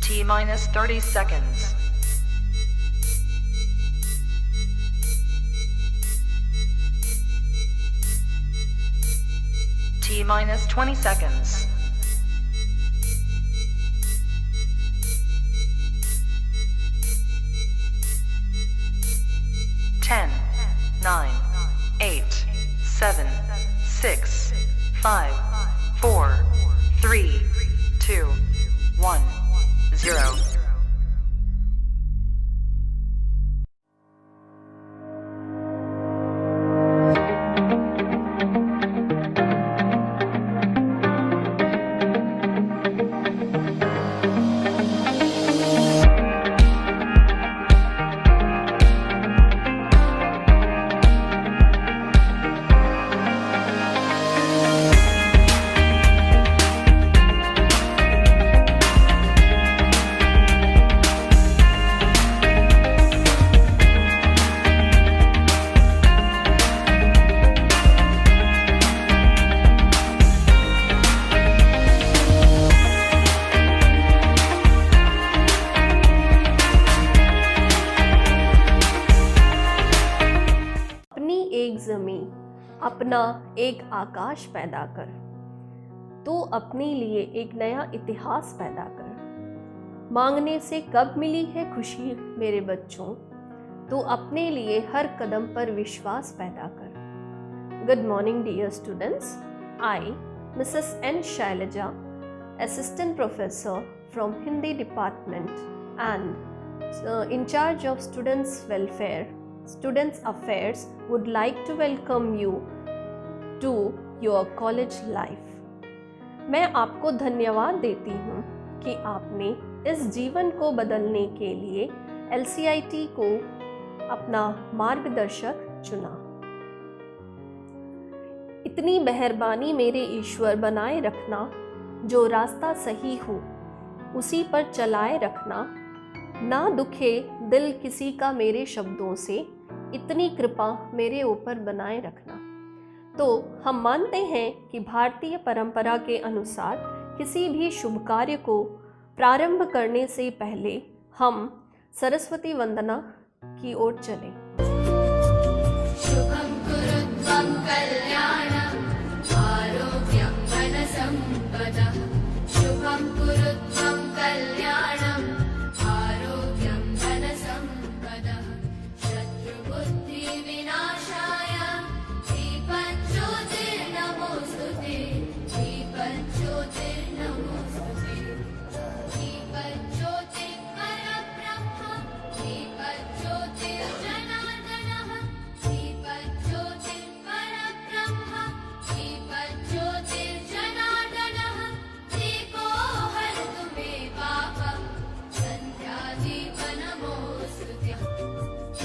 T minus 30 seconds. T minus 20 seconds. Ten, 9, 8, 7, 6, 5, 4, 3, 2, 1, 0. अपना एक आकाश पैदा कर, तो अपने लिए एक नया इतिहास पैदा कर। मांगने से कब मिली है खुशी मेरे बच्चों, तो अपने लिए हर कदम पर विश्वास पैदा कर। Good morning dear students, I Mrs N Shailaja, assistant professor from Hindi department and in charge of students affairs would like to welcome you to your college life. मैं आपको धन्यवाद देती हूँ कि आपने इस जीवन को बदलने के लिए LCIT को अपना मार्गदर्शक चुना। इतनी मेहरबानी मेरे ईश्वर बनाए रखना, जो रास्ता सही हो उसी पर चलाए रखना। ना दुखे दिल किसी का मेरे शब्दों से, इतनी कृपा मेरे ऊपर बनाए रखना। तो हम मानते हैं कि भारतीय परंपरा के अनुसार किसी भी शुभ कार्य को प्रारंभ करने से पहले हम सरस्वती वंदना की ओर चलें। शुभं कुरुत्वं कल्याणं आरोग्यं धनसम्पदः। शुभं कुरुत्वं कल्याणं आरोग्यं धनसम्पदः। शत्रुबुद्धिविनाशाय दीपज्योतिर्नमोऽस्तुते। दीपज्योतिर्नमोऽस्तुते। दीपज्योतिर्परब्रह्म दीपज्योतिर्जनार्दनः। दीपज्योतिर्परब्रह्म दीपज्योतिर्जनार्दनः। दीपो हरतु मे पापं सन्ध्यादीपनमोऽस्तुते।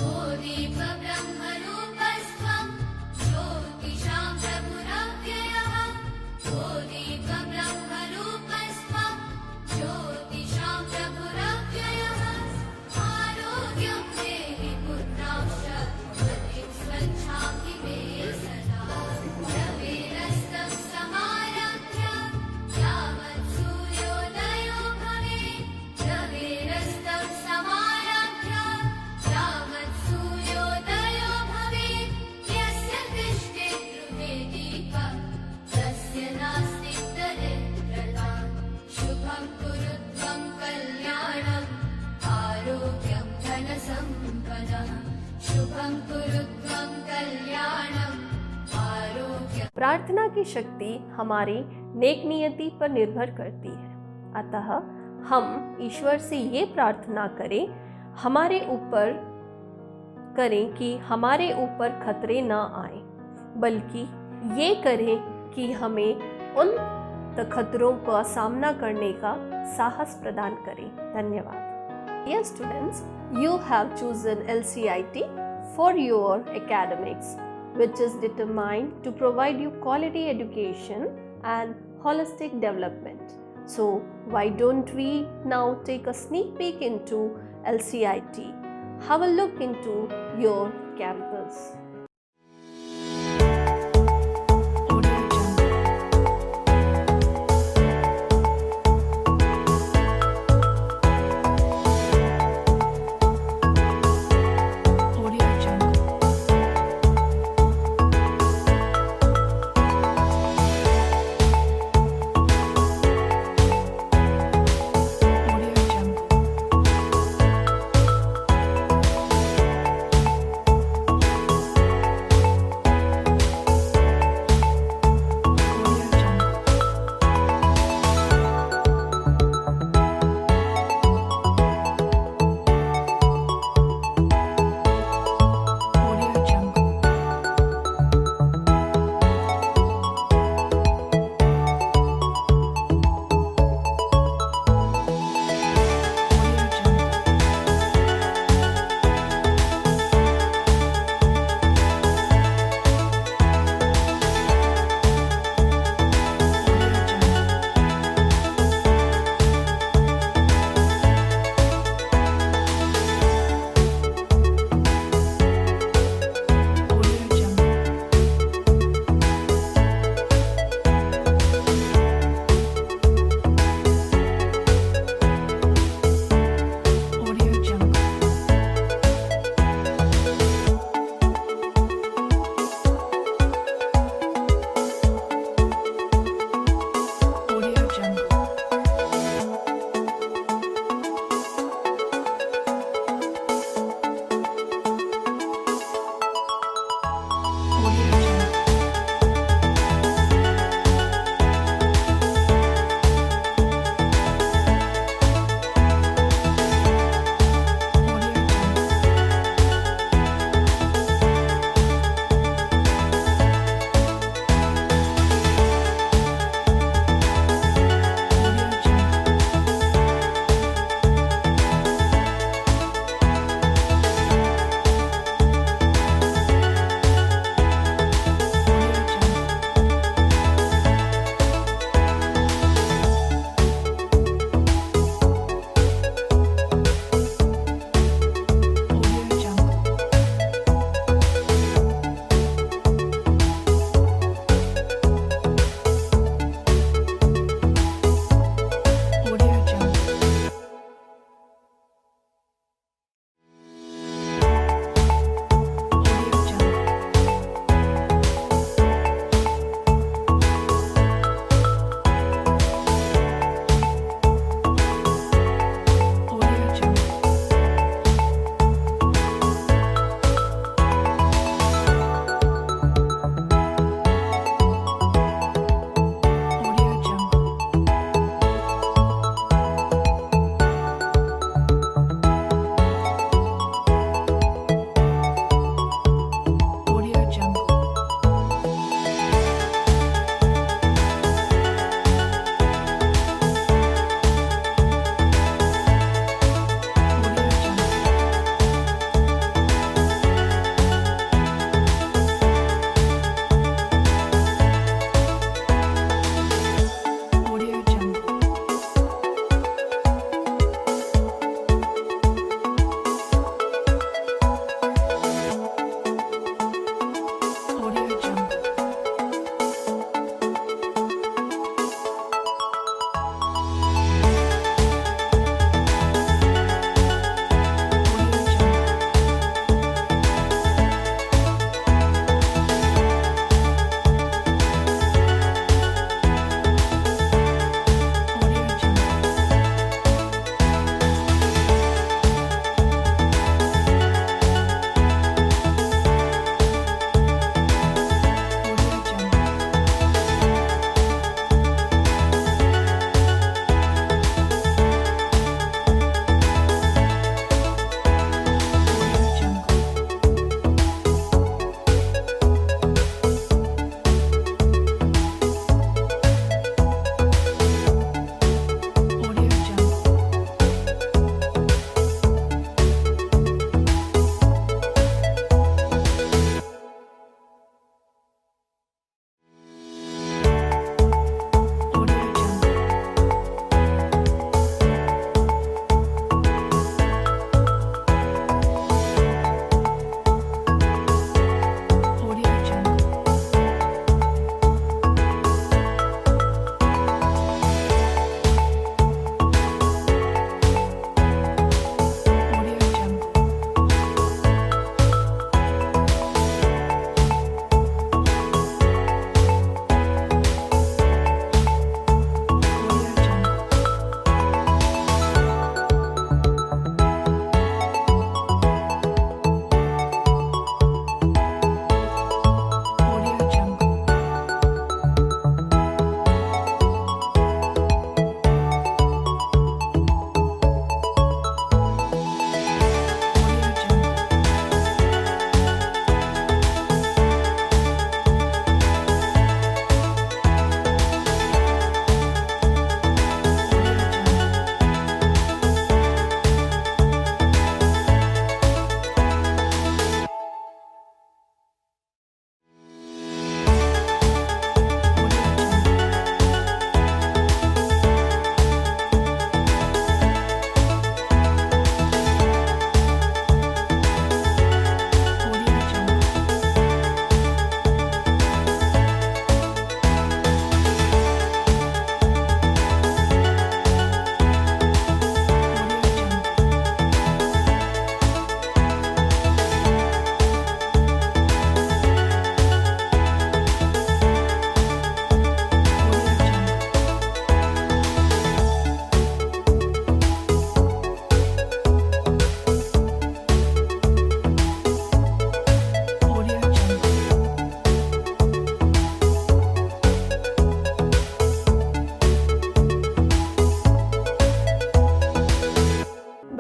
ओ दीपब्रह्मरूपस्त्वं ज्योतिषां प्रभुरव्ययः। ओ दीपब्रह्मरूपस्त्वं ज्योतिषां प्रभुरव्ययः। आरोग्यं देहि पुत्रांश्च मतिं स्वच्छामि मे सदा। रविरस्तं समारभ्य यावत् सूर्योदयो भवेत्। रविरस्तं समारभ्य यावत् सूर्योदयो भवेत्। यस्य दृष्टे गृहे दीपः तस्य नास्ति दरिद्रता। शुभं कुरुत्वं कल्याणं आरोग्यं धनसम्पदः। शुभं कुरुत्वं कल्याणं आरोग्यं। प्रार्थना की शक्ति हमारी नेक नियति पर निर्भर करती है, अतः हम ईश्वर से ये प्रार्थना करें कि हमारे ऊपर खतरे ना आए, बल्कि ये करें कि हमें उन खतरों का सामना करने का साहस प्रदान करें। धन्यवाद। Dear students, you have chosen LCIT for your academics, which is determined to provide you quality education and holistic development. So why don't we now take a sneak peek into LCIT? Have a look into your campus.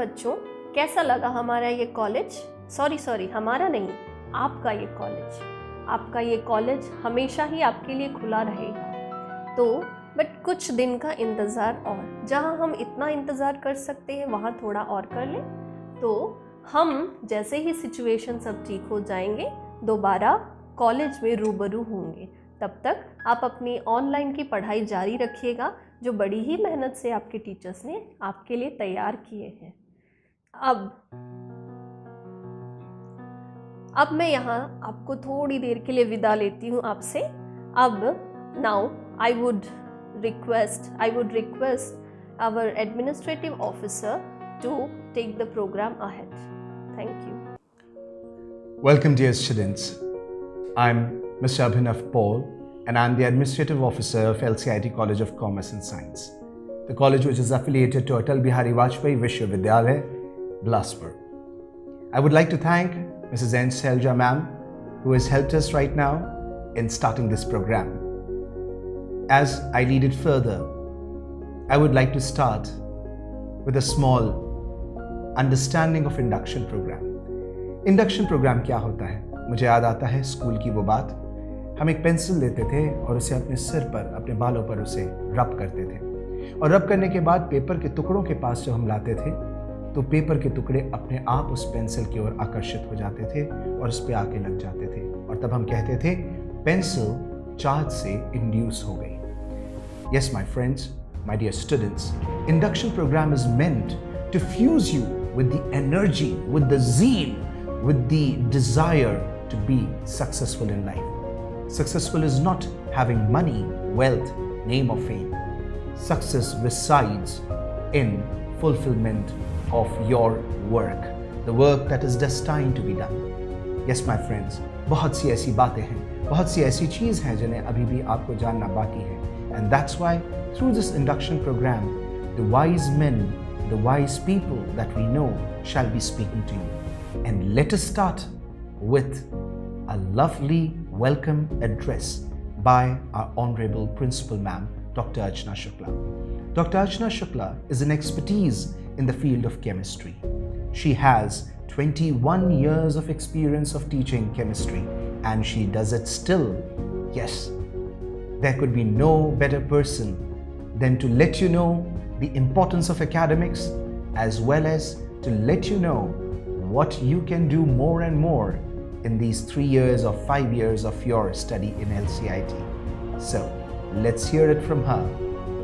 बच्चों, कैसा लगा हमारा ये college? Sorry हमारा नहीं, आपका ये college. आपका ये कॉलेज हमेशा ही आपके लिए खुला रहेगा। तो बट कुछ दिन का इंतज़ार और, जहाँ हम इतना इंतज़ार कर सकते हैं वहाँ थोड़ा और कर लें। तो हम जैसे ही सिचुएशन सब ठीक हो जाएंगे दोबारा कॉलेज में रूबरू होंगे। तब तक आप अपनी ऑनलाइन की पढ़ाई जारी रखिएगा, जो बड़ी ही मेहनत से आपके टीचर्स ने आपके लिए तैयार किए हैं। अब मैं यहाँ आपको थोड़ी देर के लिए विदा लेती हूँ आपसे। अब now I would request our administrative officer to take the program ahead. Thank you. Welcome, dear students. I'm Mr. Abhinav Paul, and I'm the Administrative Officer of LCIT College of Commerce and Science, the college which is affiliated to Atal Bihari Vajpayee Vishwavidyalaya, Bilaspur. I would like to thank Mrs. N. Selja ma'am, who has helped us right now in starting this program. As I lead it further, I would like to start with a small understanding of induction program. Induction program क्या होता है? मुझे याद आता है school की वो बात। हम एक पेंसिल लेते थे और उसे अपने सिर पर, अपने बालों पर उसे रब करते थे, और रब करने के बाद पेपर के टुकड़ों के पास जब हम लाते थे तो पेपर के टुकड़े अपने आप उस पेंसिल की ओर आकर्षित हो जाते थे और उस पर आके लग जाते थे, और तब हम कहते थे पेंसिल चार्ज से इंड्यूस हो गई। Yes, my friends, my dear students, induction program is meant to fuse you with the energy, with the zeal, with the desire to be successful in life. Successful is not having money, wealth, name or fame. Success resides in fulfillment of your work, the work that is destined to be done. Yes, my friends, बहुत सी ऐसी बातें हैं, बहुत सी ऐसी चीज़ हैं जिन्हें अभी भी आपको जानना बाकी है, and that's why through this induction program, the wise men, the wise people that we know shall be speaking to you. And let us start with a lovely welcome address by our Honorable Principal Ma'am, Dr. Archana Shukla. Dr. Archana Shukla is an expertise in the field of chemistry. She has 21 years of experience of teaching chemistry, and she does it still. Yes, there could be no better person than to let you know the importance of academics, as well as to let you know what you can do more and more in these 3 years or 5 years of your study in LCIT. So let's hear it from her,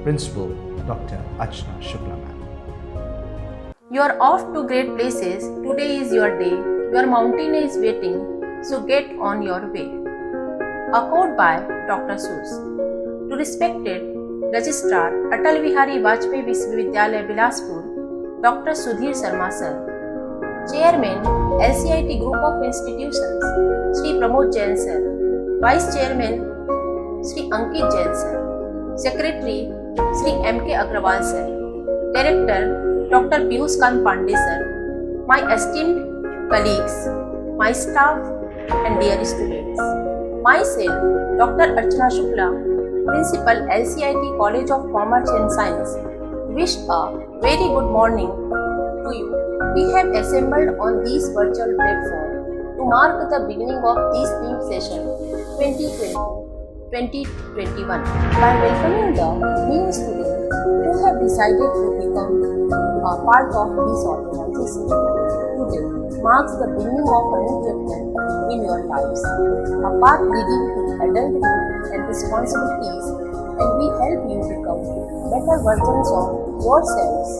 Principal Dr. Archana Shukla ma'am. You are off to great places. Today is your day. Your mountain is waiting, so get on your way. A quote by Dr. Seuss. To respected Registrar Atal Bihari Vajpayee Vishwavidyalaya Bilaspur, Dr. Sudhir Sharma sir, Chairman LCIT Group of Institutions, Shri Pramod Jain sir, Vice Chairman Shri Ankit Jain sir, Secretary Shri M.K. Agrawal sir, Director Dr. Piyush Kant Pandey sir, my esteemed colleagues, my staff and dear students. Myself, Dr. Archana Shukla, Principal LCIT College of Commerce and Science, wish a very good morning to you. We have assembled on this virtual platform to mark the beginning of this theme session 2020-2021 by welcoming the new students who have decided to become a part of this organization. Today marks the beginning of a new chapter in your lives, a path leading to adulthood and responsibilities, and we help you become better versions of yourselves,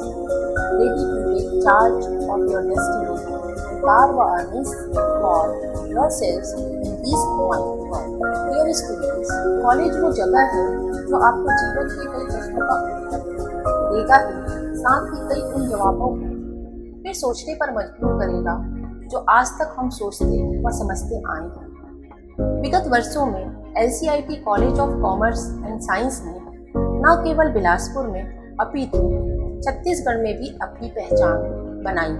ready to take charge of your destiny and carve a niche for yourselves in this wide world. Dear students, college वो जगह है जो आपको जीवन के कई प्रश्नों का उत्तर देगा ही, साथ ही कई उन जवाबों को फिर सोचने पर मजबूर करेगा जो आज तक हम सोचते व समझते आए हैं। विगत वर्षों में LCIT college of commerce and science ने न केवल बिलासपुर में अपितु छत्तीसगढ़ में भी अपनी पहचान बनाई।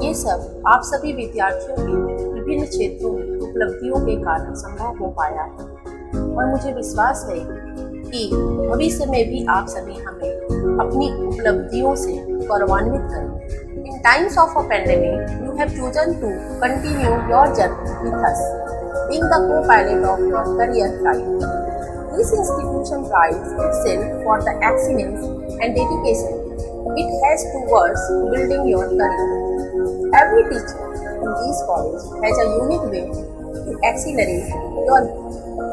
ये सब आप सभी विद्यार्थियों के विभिन्न क्षेत्रों में उपलब्धियों के कारण संभव हो पाया है, और मुझे विश्वास है कि भविष्य में भी आप सभी हमें अपनी उपलब्धियों से गौरवान्वित करें। In times of a pandemic, you have chosen to continue your journey with us, being the co-pilot of your career flight. This institution prides itself for the excellence and dedication it has towards building your career. Every teacher in this college has a unique way to accelerate your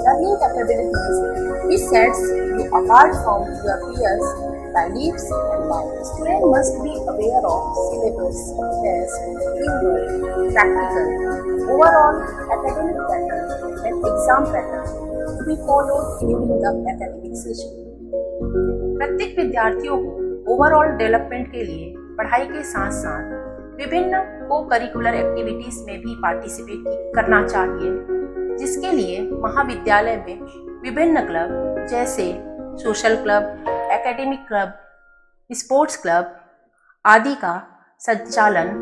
learning capabilities, which sets you apart from your peers by leaps and bounds. Students must be aware of syllabus, test, teamwork, practical, overall academic pattern, and exam pattern to be followed during the academic session. प्रत्येक विद्यार्थियों को overall development के लिए पढ़ाई के साथ साथ विभिन्न को करिकुलर एक्टिविटीज में भी पार्टिसिपेट करना चाहिए, जिसके लिए महाविद्यालय में विभिन्न क्लब जैसे social club, academic club, sports club आदि का संचालन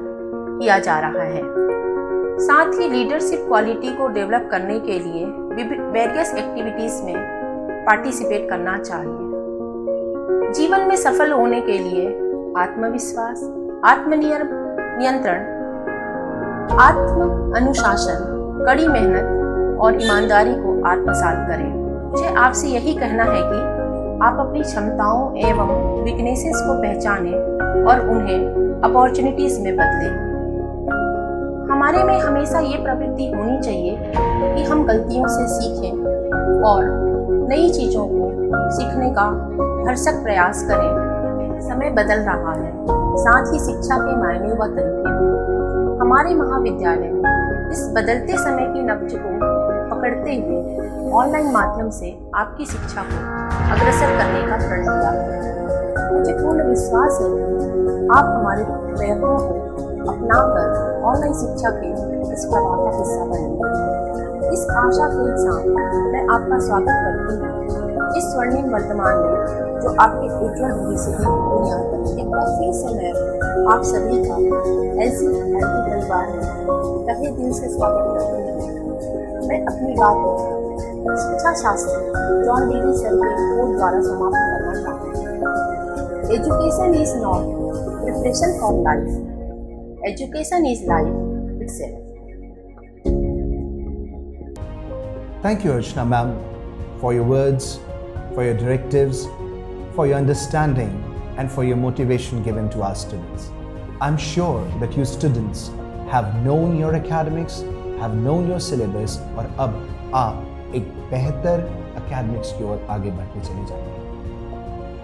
किया जा रहा है। साथ ही लीडरशिप क्वालिटी को डेवलप करने के लिए वेरियस एक्टिविटीज में पार्टिसिपेट करना चाहिए। जीवन में सफल होने के लिए आत्मविश्वास, आत्मनियंत्रण, आत्म अनुशासन, कड़ी मेहनत और ईमानदारी को आत्मसात करें। मुझे आपसे यही कहना है कि आप अपनी क्षमताओं एवं वीकनेसेस को पहचानें और उन्हें अपॉर्चुनिटीज में बदलें। हमारे में हमेशा ये प्रवृत्ति होनी चाहिए कि हम गलतियों से सीखें और नई चीज़ों को सीखने का भरसक प्रयास करें। समय बदल रहा है, साथ ही शिक्षा के मायने व तरीके भी। हमारे महाविद्यालय में इस बदलते समय की नब्ज को पकड़ते हुए ऑनलाइन माध्यम से आपकी शिक्षा को अग्रसर करने का प्रण लिया है। मुझे पूर्ण विश्वास है कि आप हमारे प्रयत्नों को अपनाकर ऑनलाइन शिक्षा के इस प्रवाह का हिस्सा बनेंगे। इस आशा के साथ मैं आपका स्वागत करती हूँ इस स्वर्णिम वर्तमान में, जो आपके उज्जवल भविष्य की बुनियाद पर। एक बार फिर से मैं आप सभी का LCIT परिवार में तहे दिल से स्वागत करती हूँ। मैं अपनी बात शिक्षा शास्त्री जॉन डेवी सर के कोट द्वारा समाप्त करना चाहती हूँ। Education is not preparation for life, education is life itself. Thank you, Archana ma'am, for your words, for your directives, for your understanding, and for your motivation given to our students. I'm sure that you students have known your academics, have known your syllabus, और अब आप एक बेहतर academics की ओर आगे बढ़ते चले जाएंगे.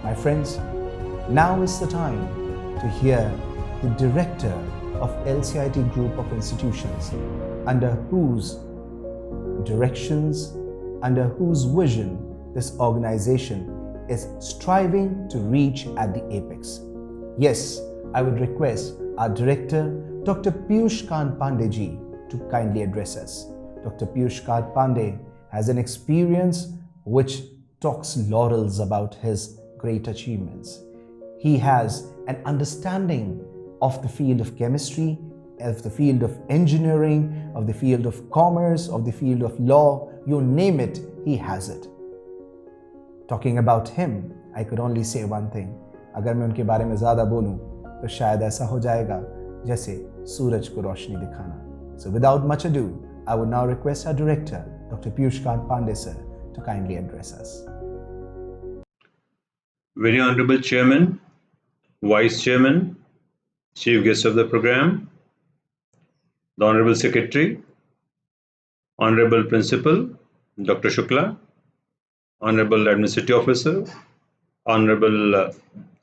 My friends, now is the time to hear the director of LCIT Group of Institutions, under whose directions, under whose vision this organization is striving to reach at the apex. Yes, I would request our director, Dr. Piyush Kant Pandey ji, to kindly address us. Dr. Piyush Kant Pandey has an experience which talks laurels about his great achievements. He has an understanding of the field of chemistry, of the field of engineering, of the field of commerce, of the field of law, you name it, he has it. Talking about him, I could only say one thing. अगर मैं उनके बारे में ज़्यादा बोलूं तो शायद ऐसा हो जाएगा जैसे सूरज को रोशनी दिखाना. So without much ado, I would now request our director, Dr. Piyush Kant Pandey sir, to kindly address us. Very Honorable Chairman, Vice Chairman, Chief Guest of the program, the Honorable Secretary, Honorable Principal, Dr. Shukla, Honorable Administrative Officer, Honorable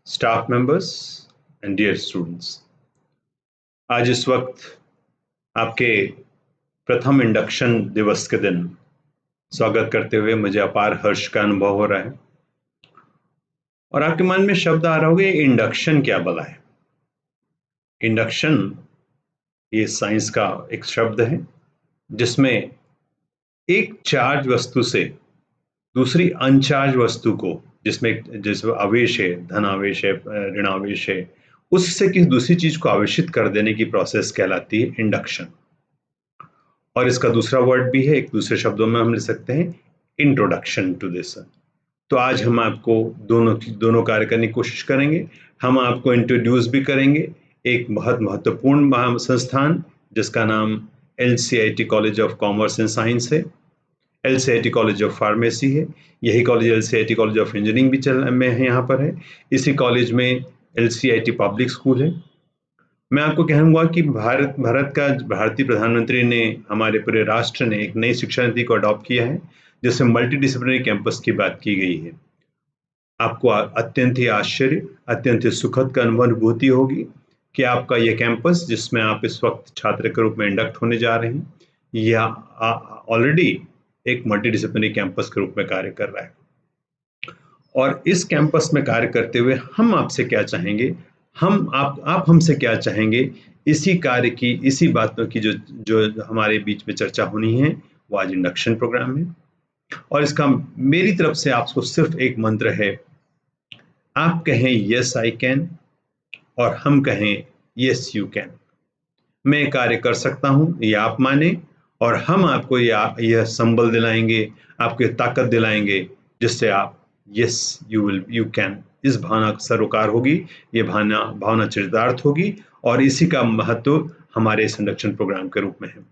staff members, and dear students. आज इस वक्त आपके प्रथम induction दिवस के दिन स्वागत करते हुए मुझे अपार हर्ष का अनुभव हो रहा है। और आपके मन में शब्द आ रहा होगा, इंडक्शन क्या भला है? इंडक्शन ये साइंस का एक शब्द है जिसमें एक चार्ज वस्तु से दूसरी अनचार्ज वस्तु को, जिसमें आवेश है, धनावेश है, ऋणावेश है, उससे किसी दूसरी चीज को आवेशित कर देने की प्रोसेस कहलाती है इंडक्शन। और इसका दूसरा वर्ड भी है, एक दूसरे शब्दों में हम ले सकते हैं इंट्रोडक्शन टू दिस। तो आज हम आपको दोनों कार्य करने की कोशिश करेंगे। हम आपको इंट्रोड्यूस भी करेंगे एक बहुत महत्वपूर्ण संस्थान जिसका नाम LCIT college of commerce and science है, LCIT कॉलेज ऑफ फार्मेसी है। यही college LCIT college of engineering भी में है, यहाँ पर है। इसी कॉलेज में LCIT पब्लिक स्कूल है। मैं आपको कहूँगा कि भारतीय प्रधानमंत्री ने, हमारे पूरे राष्ट्र ने एक नई शिक्षा नीति को अडॉप्ट किया है जिसमें मल्टीडिसिप्लिनरी कैंपस की बात की गई है। आपको अत्यंत ही आश्चर्य, अत्यंत ही सुखद का अनुभूति होगी कि आपका यह कैंपस जिसमें आप इस वक्त छात्र के रूप में इंडक्ट होने जा रहे हैं, यह ऑलरेडी एक मल्टीडिसिप्लिनरी कैंपस के रूप में कार्य कर रहा है। और इस कैंपस में कार्य करते हुए हम आपसे क्या चाहेंगे, आप हमसे क्या चाहेंगे, इसी कार्य की, इसी बातों की जो हमारे बीच में चर्चा होनी है, वो आज इंडक्शन प्रोग्राम है। और इसका मेरी तरफ से आपको सिर्फ एक मंत्र है, आप कहें यस आई कैन और हम कहें यस यू कैन। मैं कार्य कर सकता हूं, ये आप माने, और हम आपको यह संबल दिलाएंगे, आपको ताकत दिलाएंगे जिससे आप यस यू कैन, इस भावना सरोकार होगी, ये भावना चरितार्थ होगी। और इसी का महत्व हमारे संरक्षण प्रोग्राम के रूप में है।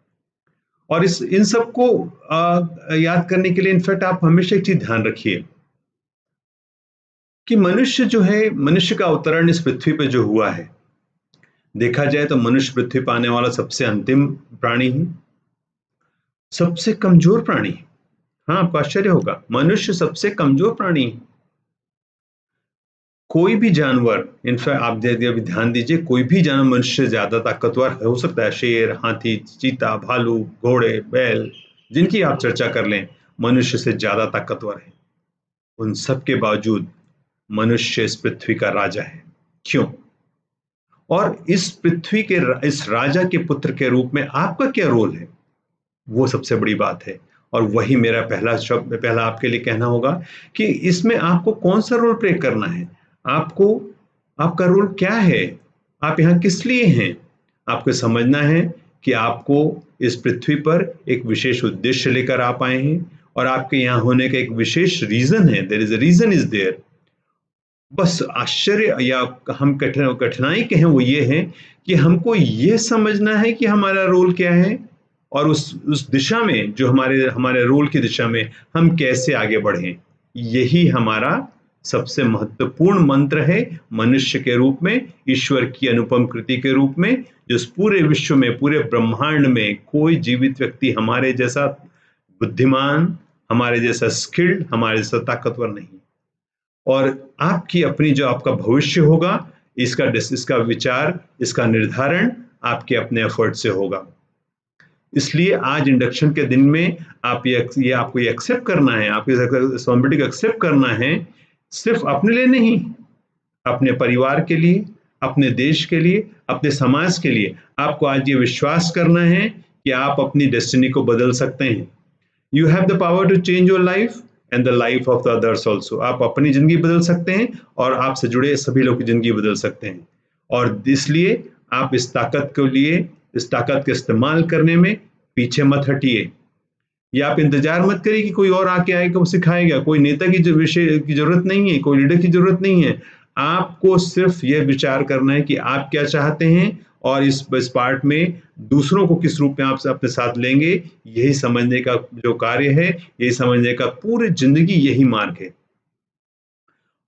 और इन सबको याद करने के लिए इनफैक्ट आप हमेशा एक चीज ध्यान रखिए कि मनुष्य का अवतरण इस पृथ्वी पे जो हुआ है, देखा जाए तो मनुष्य पृथ्वी पर आने वाला सबसे अंतिम प्राणी है, सबसे कमजोर प्राणी। हाँ, आपको आश्चर्य होगा, मनुष्य सबसे कमजोर प्राणी है। कोई भी जानवर, इनफैक्ट आप ध्यान दीजिए, कोई भी जानवर मनुष्य से ज्यादा ताकतवर हो सकता है। शेर, हाथी, चीता, भालू, घोड़े, बैल, जिनकी आप चर्चा कर लें, मनुष्य से ज्यादा ताकतवर है। उन सब के बावजूद मनुष्य इस पृथ्वी का राजा है। क्यों? और इस पृथ्वी के इस राजा के पुत्र के रूप में आपका क्या रोल है, वो सबसे बड़ी बात है। और वही मेरा पहला आपके लिए कहना होगा कि इसमें आपको कौन सा रोल प्ले करना है, आपका रोल क्या है, आप यहाँ किस लिए हैं। आपको समझना है कि आपको इस पृथ्वी पर एक विशेष उद्देश्य लेकर आप आए हैं और आपके यहाँ होने का एक विशेष रीजन है। There is a reason is there. बस आश्चर्य या हम कठिनाई कहें वो ये है कि हमको ये समझना है कि हमारा रोल क्या है और उस दिशा में, जो हमारे रोल की दिशा में हम कैसे आगे बढ़ें। यही हमारा सबसे महत्वपूर्ण मंत्र है मनुष्य के रूप में, ईश्वर की अनुपम कृति के रूप में, जो इस पूरे विश्व में, पूरे ब्रह्मांड में कोई जीवित व्यक्ति हमारे जैसा बुद्धिमान, हमारे जैसा स्किल्ड, हमारे जैसा ताकतवर नहीं। और आपकी अपनी जो आपका भविष्य होगा, इसका विचार, इसका निर्धारण आपके अपने एफर्ट से होगा। इसलिए आज इंडक्शन के दिन में आपको ये एक्सेप्ट करना है, आपकी रिस्पॉन्सिबिलिटी को एक्सेप्ट करना है, सिर्फ अपने लिए नहीं, अपने परिवार के लिए, अपने देश के लिए, अपने समाज के लिए। आपको आज ये विश्वास करना है कि आप अपनी डेस्टिनी को बदल सकते हैं। You have the power to change your life and the life of the others also. आप अपनी जिंदगी बदल सकते हैं और आपसे जुड़े सभी लोग की जिंदगी बदल सकते हैं। और इसलिए आप इस ताकत के इस्तेमाल करने में पीछे मत हटिए, या आप इंतजार मत करिए कि कोई और आके आएगा वो सिखाएगा। कोई नेता की विषय की जरूरत नहीं है, कोई लीडर की जरूरत नहीं है। आपको सिर्फ यह विचार करना है कि आप क्या चाहते हैं और इस पार्ट में दूसरों को किस रूप में आप अपने साथ लेंगे। यही समझने का जो कार्य है, यही समझने का पूरी जिंदगी यही मार्ग है।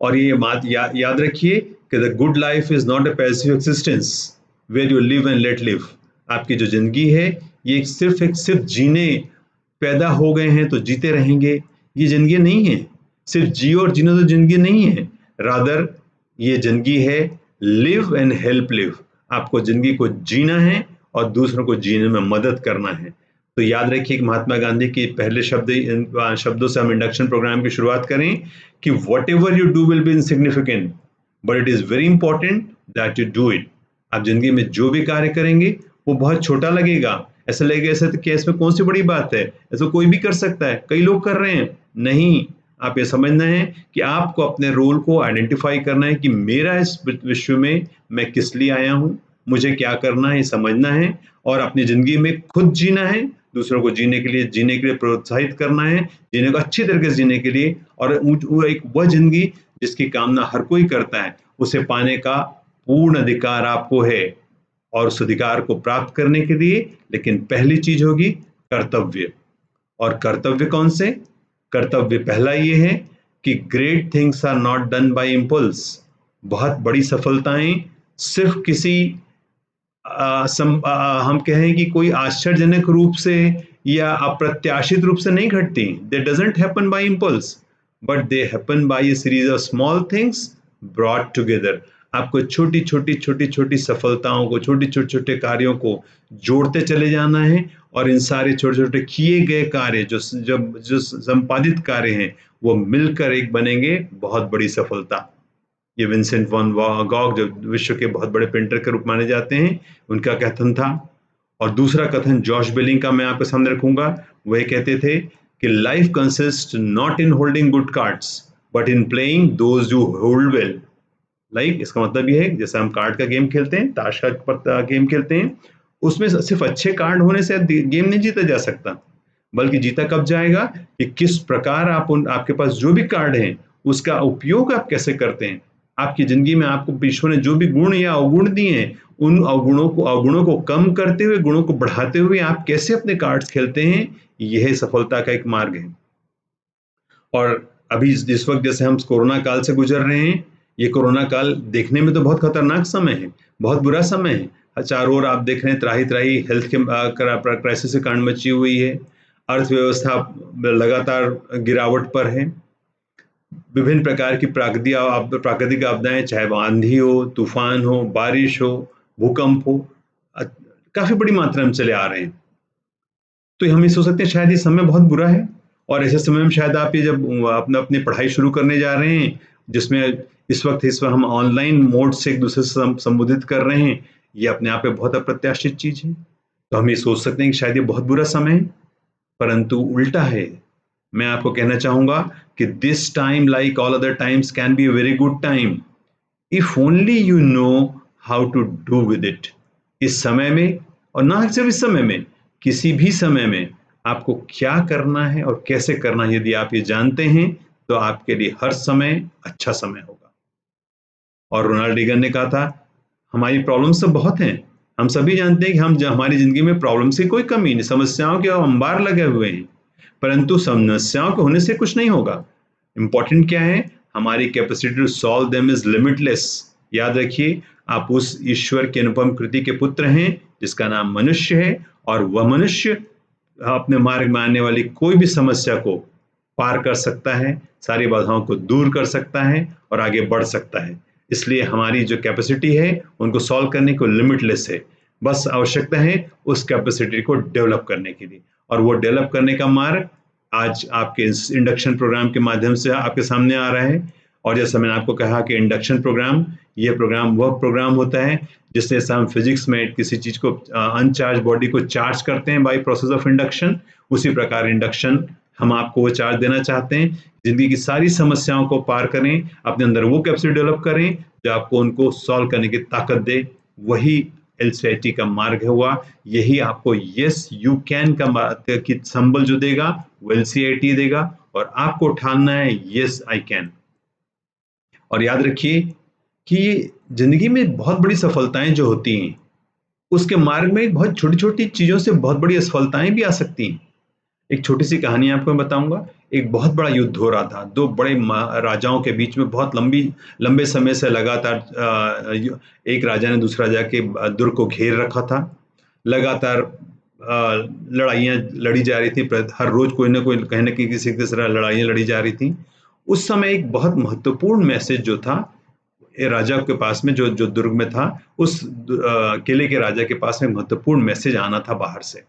और ये बात याद रखिए कि the good life is not a passive existence where you live and let live. आपकी जो जिंदगी है ये सिर्फ जीने पैदा हो गए हैं तो जीते रहेंगे, ये जिंदगी नहीं है। सिर्फ जियो और जीना तो जिंदगी नहीं है, रादर ये जिंदगी है लिव एंड हेल्प लिव। आपको जिंदगी को जीना है और दूसरों को जीने में मदद करना है। तो याद रखिए कि महात्मा गांधी की पहले शब्दों से हम इंडक्शन प्रोग्राम की शुरुआत करें कि what ever you do will be insignificant but it is very important that you do it. आप जिंदगी में जो भी कार्य करेंगे वो बहुत छोटा लगेगा, ऐसा लगेगा ऐसा कि इसमें कौन सी बड़ी बात है, ऐसा कोई भी कर सकता है, कई लोग कर रहे हैं। नहीं, आप ये समझना है कि आपको अपने रोल को आइडेंटिफाई करना है कि मेरा इस विश्व में मैं किस लिए आया हूँ, मुझे क्या करना है, समझना है और अपनी जिंदगी में खुद जीना है, दूसरों को जीने के लिए प्रोत्साहित करना है, जीने को अच्छी तरीके से जीने के लिए, और वो एक वह जिंदगी जिसकी कामना हर कोई करता है, उसे पाने का पूर्ण अधिकार आपको है। और उस अधिकार को प्राप्त करने के लिए लेकिन पहली चीज होगी कर्तव्य। और कर्तव्य कौन से? कर्तव्य पहला ये है कि great things are not done by impulse. बहुत बड़ी सफलताएं सिर्फ किसी हम कहें कि कोई आश्चर्यजनक रूप से या अप्रत्याशित रूप से नहीं घटती। दे doesn't happen by impulse, but they happen by A series of small things brought together. आपको छोटी छोटी सफलताओं को, छोटे छोटे कार्यों को जोड़ते चले जाना है, और इन सारे छोटे छोटे किए गए कार्य जो संपादित कार्य हैं वो मिलकर एक बनेंगे बहुत बड़ी सफलता। ये विंसेंट वॉन गॉग जो विश्व के बहुत बड़े पेंटर के रूप माने जाते हैं, उनका कथन था। और दूसरा कथन जॉश बेलिंग का मैं आपके सामने रखूंगा। वह कहते थे कि life consist not in holding good cards but in playing those you hold well. Like इसका मतलब ये है, जैसे हम कार्ड का गेम खेलते हैं, ताश का गेम खेलते हैं, उसमें सिर्फ अच्छे कार्ड होने से गेम नहीं जीता जा सकता, बल्कि जीता कब जाएगा कि किस प्रकार आपके पास जो भी कार्ड हैं उसका उपयोग आप कैसे करते हैं। आपकी जिंदगी में आपको ईश्वर ने जो भी गुण या अवगुण दिए हैं, उन अवगुणों को कम करते हुए गुणों को बढ़ाते हुए आप कैसे अपने कार्ड्स खेलते हैं, यह सफलता का एक मार्ग है। और अभी जिस वक्त जैसे हम कोरोना काल से गुजर रहे हैं, ये कोरोना काल देखने में तो बहुत खतरनाक समय है, बहुत बुरा समय है। चारों ओर आप देख रहे हैं त्राही हेल्थ के क्राइसिस से कांड मची हुई है, अर्थव्यवस्था लगातार गिरावट पर है, विभिन्न प्रकार की प्राकृतिक आपदाएं, चाहे वो आंधी हो, तूफान हो, बारिश हो, भूकंप हो, काफी बड़ी मात्रा में चले आ रहे हैं। तो हम ये सोच सकते हैं शायद ये समय बहुत बुरा है, और ऐसे समय में शायद आप ये जब अपनी पढ़ाई शुरू करने जा रहे हैं, जिसमें इस वक्त हम ऑनलाइन मोड से एक दूसरे से संबोधित कर रहे हैं, ये अपने आप में बहुत अप्रत्याशित चीज है। तो हम ये सोच सकते हैं कि शायद ये बहुत बुरा समय है, परंतु उल्टा है। मैं आपको कहना चाहूंगा कि this time like all other times can be a very good time if only you know how to do with it. इस समय में, और ना सिर्फ इस समय में, किसी भी समय में आपको क्या करना है और कैसे करना है, यदि आप ये जानते हैं तो आपके लिए हर समय अच्छा समय होगा। और रोनाल्ड रीगन ने कहा था, हमारी प्रॉब्लम्स तो बहुत हैं, हम सभी जानते हैं कि हमारी जिंदगी में प्रॉब्लम्स की कोई कमी नहीं, समस्याओं के अंबार लगे हुए हैं, परंतु समस्याओं के होने से कुछ नहीं होगा। इंपॉर्टेंट क्या है? हमारी capacity to solve them is limitless. याद रखिए, आप उस ईश्वर की अनुपम कृति के पुत्र हैं जिसका नाम मनुष्य है, और वह मनुष्य अपने मार्ग में आने वाली कोई भी समस्या को पार कर सकता है, सारी बाधाओं को दूर कर सकता है और आगे बढ़ सकता है। इसलिए हमारी जो कैपेसिटी है उनको सॉल्व करने को लिमिटलेस है, बस आवश्यकता है उस कैपेसिटी को डेवलप करने के लिए। और वो डेवलप करने का मार्ग आज आपके इस इंडक्शन प्रोग्राम के माध्यम से आपके सामने आ रहा है। और जैसा मैंने आपको कहा कि इंडक्शन प्रोग्राम, ये प्रोग्राम वह प्रोग्राम होता है जिससे हम फिजिक्स में किसी चीज को अनचार्ज बॉडी को चार्ज करते हैं बाय प्रोसेस ऑफ इंडक्शन, उसी प्रकार इंडक्शन हम आपको वो चार्ज देना चाहते हैं। जिंदगी की सारी समस्याओं को पार करें, अपने अंदर वो कैपेसिटी डेवलप करें जो आपको उनको सॉल्व करने की ताकत दे। वही LCIT का मार्ग हुआ, यही आपको यस यू कैन का संबल जो देगा वो LCIT देगा, और आपको ठानना है यस आई कैन। और याद रखिए कि जिंदगी में बहुत बड़ी सफलताएं जो होती हैं, उसके मार्ग में बहुत छोटी छोटी चीजों से बहुत बड़ी असफलताएं भी आ सकती हैं। एक छोटी सी कहानी आपको मैं बताऊंगा। एक बहुत बड़ा युद्ध हो रहा था, दो बड़े राजाओं के बीच में, बहुत लंबे समय से लगातार एक राजा ने दूसरे राजा के दुर्ग को घेर रखा था। लगातार लड़ाइयाँ लड़ी जा रही थी, हर रोज कोई ना कोई कहीं ना कहीं किसी तरह लड़ाइयाँ लड़ी जा रही थी। उस समय एक बहुत महत्वपूर्ण मैसेज जो था राजा के पास में, जो दुर्ग में था, उस किले के राजा के पास में महत्वपूर्ण मैसेज आना था बाहर से।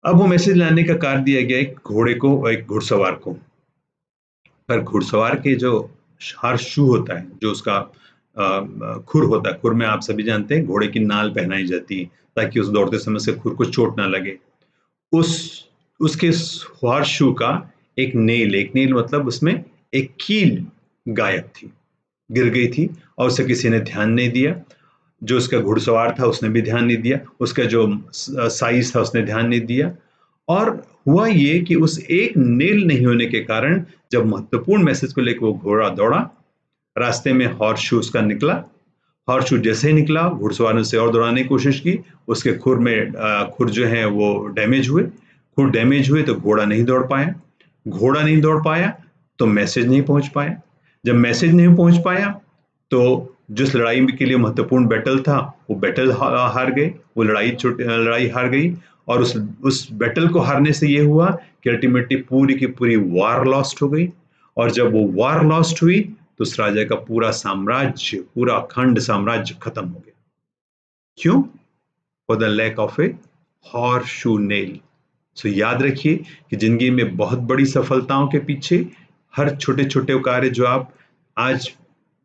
अब वो मैसेज लाने का कार्य दिया गया एक घोड़े को और एक घुड़सवार को। पर घुड़सवार के जो शू होता है, जो उसका खुर होता है, खुर में आप सभी जानते हैं घोड़े की नाल पहनाई जाती है ताकि उस दौड़ते समय से खुर को चोट ना लगे। उसके शू का एक नेल मतलब उसमें एक कील गायब थी, गिर गई थी, और उसे किसी ने ध्यान नहीं दिया। जो उसका घुड़सवार था उसने भी ध्यान नहीं दिया, उसका जो साइज था उसने ध्यान नहीं दिया, और हुआ ये कि उस एक नेल नहीं होने के कारण जब महत्वपूर्ण मैसेज को लेकर वो घोड़ा दौड़ा, रास्ते में हॉर्स शू उसका निकला। हॉर्स शू जैसे ही निकला, घुड़सवार ने उसे और दौड़ाने की कोशिश की, उसके खुर जो है वो डैमेज हुए। खुर डैमेज हुए तो घोड़ा नहीं दौड़ पाया, घोड़ा नहीं दौड़ पाया तो मैसेज नहीं पहुंच पाया। जब मैसेज नहीं पहुंच पाया तो जिस लड़ाई के लिए महत्वपूर्ण बैटल था वो बैटल हार गए, वो लड़ाई हार गई। और उस बैटल को हारने से ये हुआ कि अल्टीमेटली पूरी की पूरी वार लॉस्ट हो गई। और जब वो वार लॉस्ट हुई तो उस राजा का पूरा साम्राज्य, पूरा अखंड साम्राज्य खत्म हो गया। क्यों? For the lack of a horse shoe nail. So याद रखिए कि जिंदगी में बहुत बड़ी सफलताओं के पीछे हर छोटे छोटे कार्य जो आप आज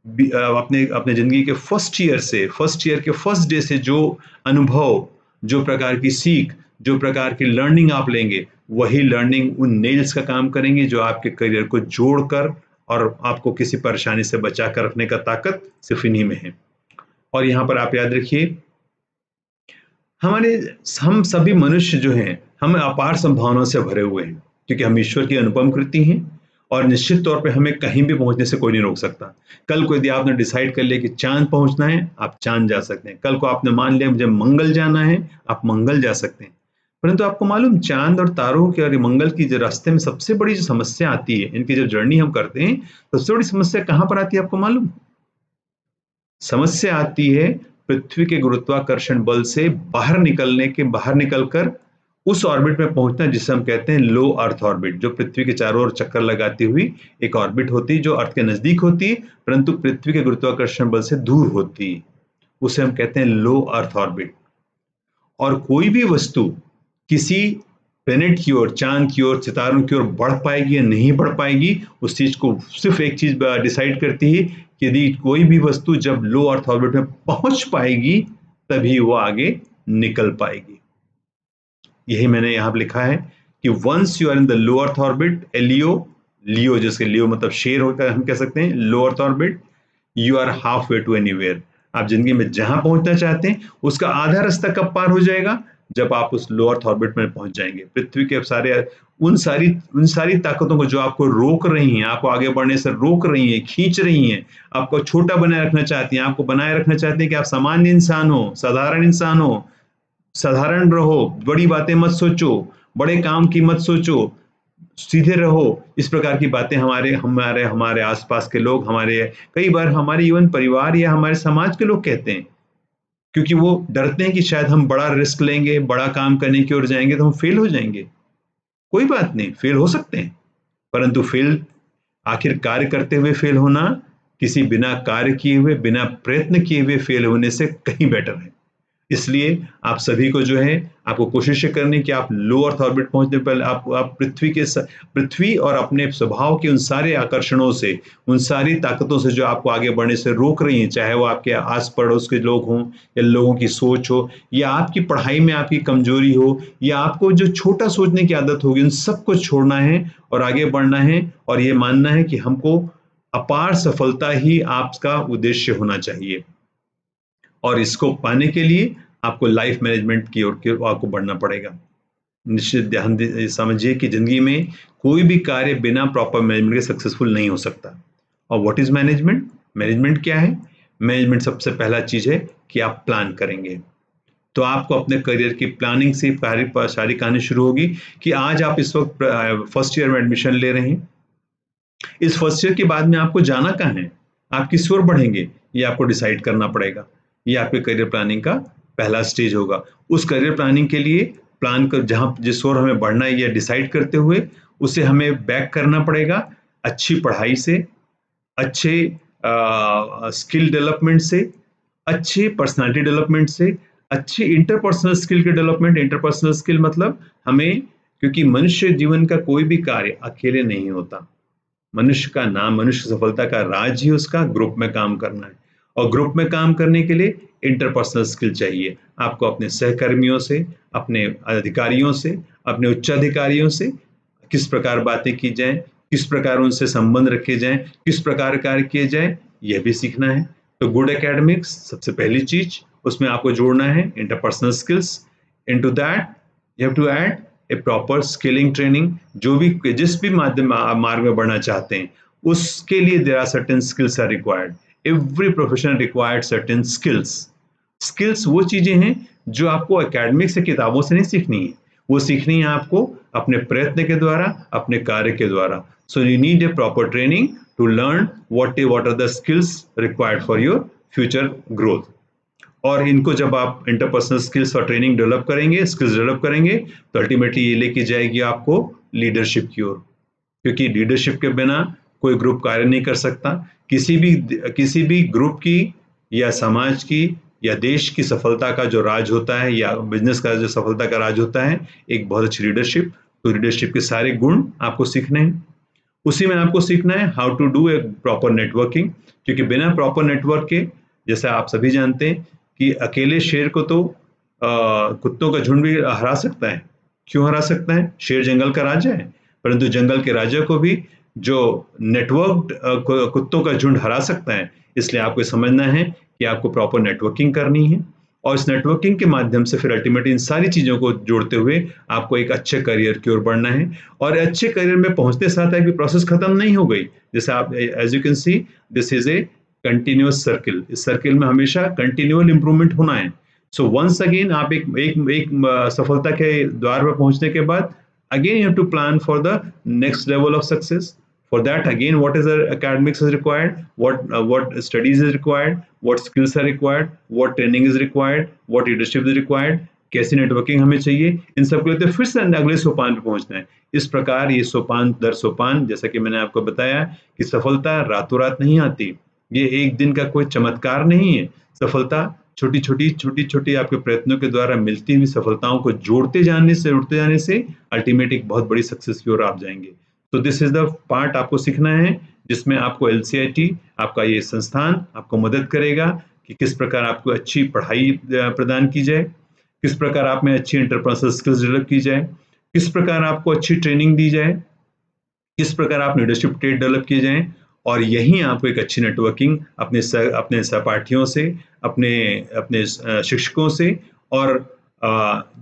अपने जिंदगी के फर्स्ट ईयर के फर्स्ट डे से जो अनुभव, जो प्रकार की सीख, जो प्रकार की लर्निंग आप लेंगे, वही लर्निंग उन नेल्स का काम करेंगे जो आपके करियर को जोड़कर और आपको किसी परेशानी से बचा कर रखने का ताकत सिर्फ इन्हीं में है। और यहाँ पर आप याद रखिए, हम सभी मनुष्य जो हैं, हम अपार संभावनाओं से भरे हुए हैं, क्योंकि हम ईश्वर की अनुपम कृति हैं और निश्चित तौर पे हमें कहीं भी पहुंचने से कोई नहीं रोक सकता। कल को यदि आपने डिसाइड कर लिया कि चांद पहुंचना है, आप चांद जा सकते हैं। कल को आपने मान लिया मुझे मंगल जाना है, आप मंगल जा सकते हैं। परंतु आपको मालूम, चांद और तारों के और मंगल की जो रास्ते में सबसे बड़ी जो समस्या आती है, इनकी जब जर्नी हम करते हैं, सबसे बड़ी समस्या कहां पर आती है आपको मालूम? समस्या आती है पृथ्वी के गुरुत्वाकर्षण बल से बाहर निकलकर उस ऑर्बिट में पहुंचना जिसे हम कहते हैं लो अर्थ ऑर्बिट, जो पृथ्वी के चारों ओर चक्कर लगाती हुई एक ऑर्बिट होती है, जो अर्थ के नजदीक होती है परंतु पृथ्वी के गुरुत्वाकर्षण बल से दूर होती है। उसे हम कहते हैं लो अर्थ ऑर्बिट। और कोई भी वस्तु किसी प्लेनेट की ओर, चांद की ओर, सितारों की ओर बढ़ पाएगी या नहीं बढ़ पाएगी, उस चीज को सिर्फ एक चीज डिसाइड करती है कि यदि कोई भी वस्तु जब लो अर्थ ऑर्बिट में पहुंच पाएगी तभी वो आगे निकल पाएगी। यही मैंने यहां पर लिखा है कि once you are in the low earth orbit, LEO जिसके लियो मतलब शेर होता है, हम कह सकते हैं low earth orbit, you are half way to anywhere. आप जिंदगी में जहां पहुंचना चाहते हैं उसका आधा रास्ता कब पार हो जाएगा? जब आप उस लो अर्थ ऑर्बिट में पहुंच जाएंगे। पृथ्वी के उन सारी ताकतों को जो आपको रोक रही हैं, आपको आगे बढ़ने से रोक रही हैं, खींच रही हैं, आपको छोटा बनाए रखना चाहती हैं, आपको बनाए रखना चाहती हैं कि आप सामान्य इंसान हो, साधारण इंसान हो, साधारण रहो, बड़ी बातें मत सोचो, बड़े काम की मत सोचो, सीधे रहो। इस प्रकार की बातें हमारे आसपास के लोग, कई बार हमारे इवन परिवार या हमारे समाज के लोग कहते हैं, क्योंकि वो डरते हैं कि शायद हम बड़ा रिस्क लेंगे, बड़ा काम करने की ओर जाएंगे तो हम फेल हो जाएंगे। कोई बात नहीं, फेल हो सकते हैं, परंतु आखिर कार्य करते हुए फेल होना किसी बिना कार्य किए हुए, बिना प्रयत्न किए हुए फेल होने से कहीं बेटर है। इसलिए आप सभी को जो है, आपको कोशिश करनी कि आप लो अर्थ ऑर्बिट पहुंचने पहले आप पृथ्वी और अपने स्वभाव के उन सारे आकर्षणों से, उन सारी ताकतों से जो आपको आगे बढ़ने से रोक रही हैं, चाहे वो आपके आस पड़ोस के लोग हों या लोगों की सोच हो या आपकी पढ़ाई में आपकी कमजोरी हो या आपको जो छोटा सोचने की आदत होगी, उन सबको छोड़ना है और आगे बढ़ना है और ये मानना है कि हमको अपार सफलता ही आपका उद्देश्य होना चाहिए। और इसको पाने के लिए आपको लाइफ मैनेजमेंट की ओर आपको बढ़ना पड़ेगा। निश्चित ध्यान समझिए कि जिंदगी में कोई भी कार्य बिना प्रॉपर मैनेजमेंट के सक्सेसफुल नहीं हो सकता। और व्हाट इज मैनेजमेंट? मैनेजमेंट क्या है? मैनेजमेंट सबसे पहला चीज है कि आप प्लान करेंगे। तो आपको अपने करियर की प्लानिंग से सारी कहानी शुरू होगी कि आज आप इस वक्त फर्स्ट ईयर में एडमिशन ले रहे हैं। इस फर्स्ट ईयर के बाद में आपको जाना कहाँ है, आप किस ओर बढ़ेंगे, ये आपको डिसाइड करना पड़ेगा। ये आपके करियर प्लानिंग का पहला स्टेज होगा। उस करियर प्लानिंग के लिए जिस ओर हमें बढ़ना है, ये डिसाइड करते हुए उसे हमें बैक करना पड़ेगा अच्छी पढ़ाई से, अच्छे स्किल डेवलपमेंट से, अच्छे पर्सनालिटी डेवलपमेंट से, अच्छे इंटरपर्सनल स्किल के डेवलपमेंट। इंटरपर्सनल स्किल मतलब क्योंकि मनुष्य जीवन का कोई भी कार्य अकेले नहीं होता। मनुष्य सफलता का राज ही उसका ग्रुप में काम करना है। और ग्रुप में काम करने के लिए इंटरपर्सनल स्किल चाहिए। आपको अपने सहकर्मियों से, अपने अधिकारियों से, अपने उच्चाधिकारियों से किस प्रकार बातें की जाएं, किस प्रकार उनसे संबंध रखे जाएं, किस प्रकार कार्य किए जाएं, यह भी सीखना है। तो गुड एकेडमिक्स सबसे पहली चीज, उसमें आपको जोड़ना है interpersonal skills. Into that you have to add a proper skilling training. जो भी जिस भी मार्ग में बढ़ना चाहते हैं उसके लिए there are certain skills are required. Every profession required certain skills. Skills वो चीजें हैं जो आपको एकेडमिक से किताबों से नहीं सीखनी है, वो सीखनी है आपको अपने प्रयत्न के द्वारा, अपने कार्य के द्वारा. So you need a proper training to learn what are the skills required for your future growth. और इनको जब आप इंटरपर्सनल स्किल्स और ट्रेनिंग डेवलप करेंगे, स्किल्स डेवलप करेंगे, तो अल्टीमेटली ये लेके जाएगी आपको लीडरशिप की ओर. क्योंकि लीडरशिप के बिना कोई ग्रुप कार्य नहीं कर सकता. किसी भी ग्रुप की या समाज की या देश की सफलता का जो राज होता है या बिजनेस का जो सफलता का राज होता है, एक बहुत अच्छी लीडरशिप. तो लीडरशिप के सारे गुण आपको सीखने हैं. उसी में आपको सीखना है how to do a proper networking. क्योंकि बिना प्रॉपर नेटवर्क के, जैसा आप सभी जानते हैं कि अकेले शेर को तो कुत्तों का झुंड भी हरा सकता है. क्यों हरा सकता है? शेर जंगल का राजा है, परंतु जंगल के राजा को भी जो नेटवर्क कुत्तों का झुंड हरा सकता है. इसलिए आपको समझना है कि आपको प्रॉपर नेटवर्किंग करनी है, और इस नेटवर्किंग के माध्यम से फिर अल्टीमेटली इन सारी चीज़ों को जोड़ते हुए आपको एक अच्छे करियर की ओर बढ़ना है. और अच्छे करियर में पहुंचते साथ है कि प्रोसेस खत्म नहीं हो गई. जैसे आप as you can see, this is a continuous circle. इस सर्किल में हमेशा कंटिन्यूअल इंप्रूवमेंट होना है. सो वंस अगेन आप एक सफलता के द्वार पर पहुंचने के बाद again you have to plan for the next level of success. For that, again, what is the academics is required, what studies is required, what skills are required, what training is required, what leadership is required, कैसी networking हमें चाहिए, इन सब के लिए फिर से अगले सोपान पे पहुंचना है. इस प्रकार ये सोपान दर सोपान, जैसा कि मैंने आपको बताया कि सफलता रातों रात नहीं आती. ये एक दिन का कोई चमत्कार नहीं है. सफलता छोटी छोटी आपके प्रयत्नों के द्वारा मिलती हुई सफलताओं को जोड़ते जाने से अल्टीमेट एक बहुत बड़ी सक्सेस की ओर आप जाएंगे. तो दिस इज द पार्ट आपको सीखना है, जिसमें आपको LCIT आपका ये संस्थान आपको मदद करेगा कि किस प्रकार आपको अच्छी पढ़ाई प्रदान की जाए, किस प्रकार आप में अच्छी इंटरपर्सनल स्किल्स डेवलप की जाए, किस प्रकार आपको अच्छी ट्रेनिंग दी जाए, किस प्रकार आप लीडरशिप ट्रेड डेवलप किए जाएं. और यहीं आपको एक अच्छी नेटवर्किंग अपने सहपाठियों से, अपने शिक्षकों से, और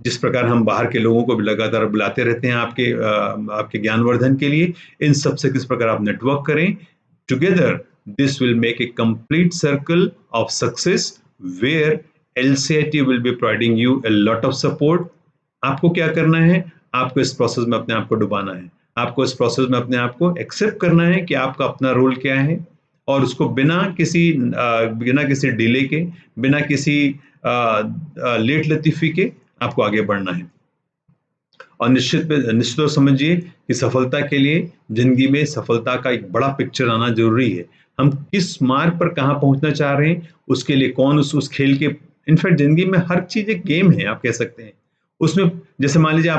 जिस प्रकार हम बाहर के लोगों को भी लगातार बुलाते रहते हैं आपके ज्ञानवर्धन के लिए, इन सब से किस प्रकार आप नेटवर्क करें. Together this will make a complete circle of success where LCIT will be providing you a lot of support. आपको क्या करना है? आपको इस प्रोसेस में अपने आप को डुबाना है. आपको इस प्रोसेस में अपने आप को एक्सेप्ट करना है कि आपका अपना रोल क्या है, और उसको बिना किसी डिले के, बिना किसी लेट लतीफी के आपको आगे बढ़ना है. और निश्चित समझिए कि सफलता के लिए जिंदगी में सफलता का एक बड़ा पिक्चर आना जरूरी है. हम किस मार्ग पर कहाँ पहुंचना चाह रहे हैं, उसके लिए कौन उस खेल के, इनफैक्ट जिंदगी में हर चीज एक गेम है, आप कह सकते हैं. उसमें जैसे मान लीजिए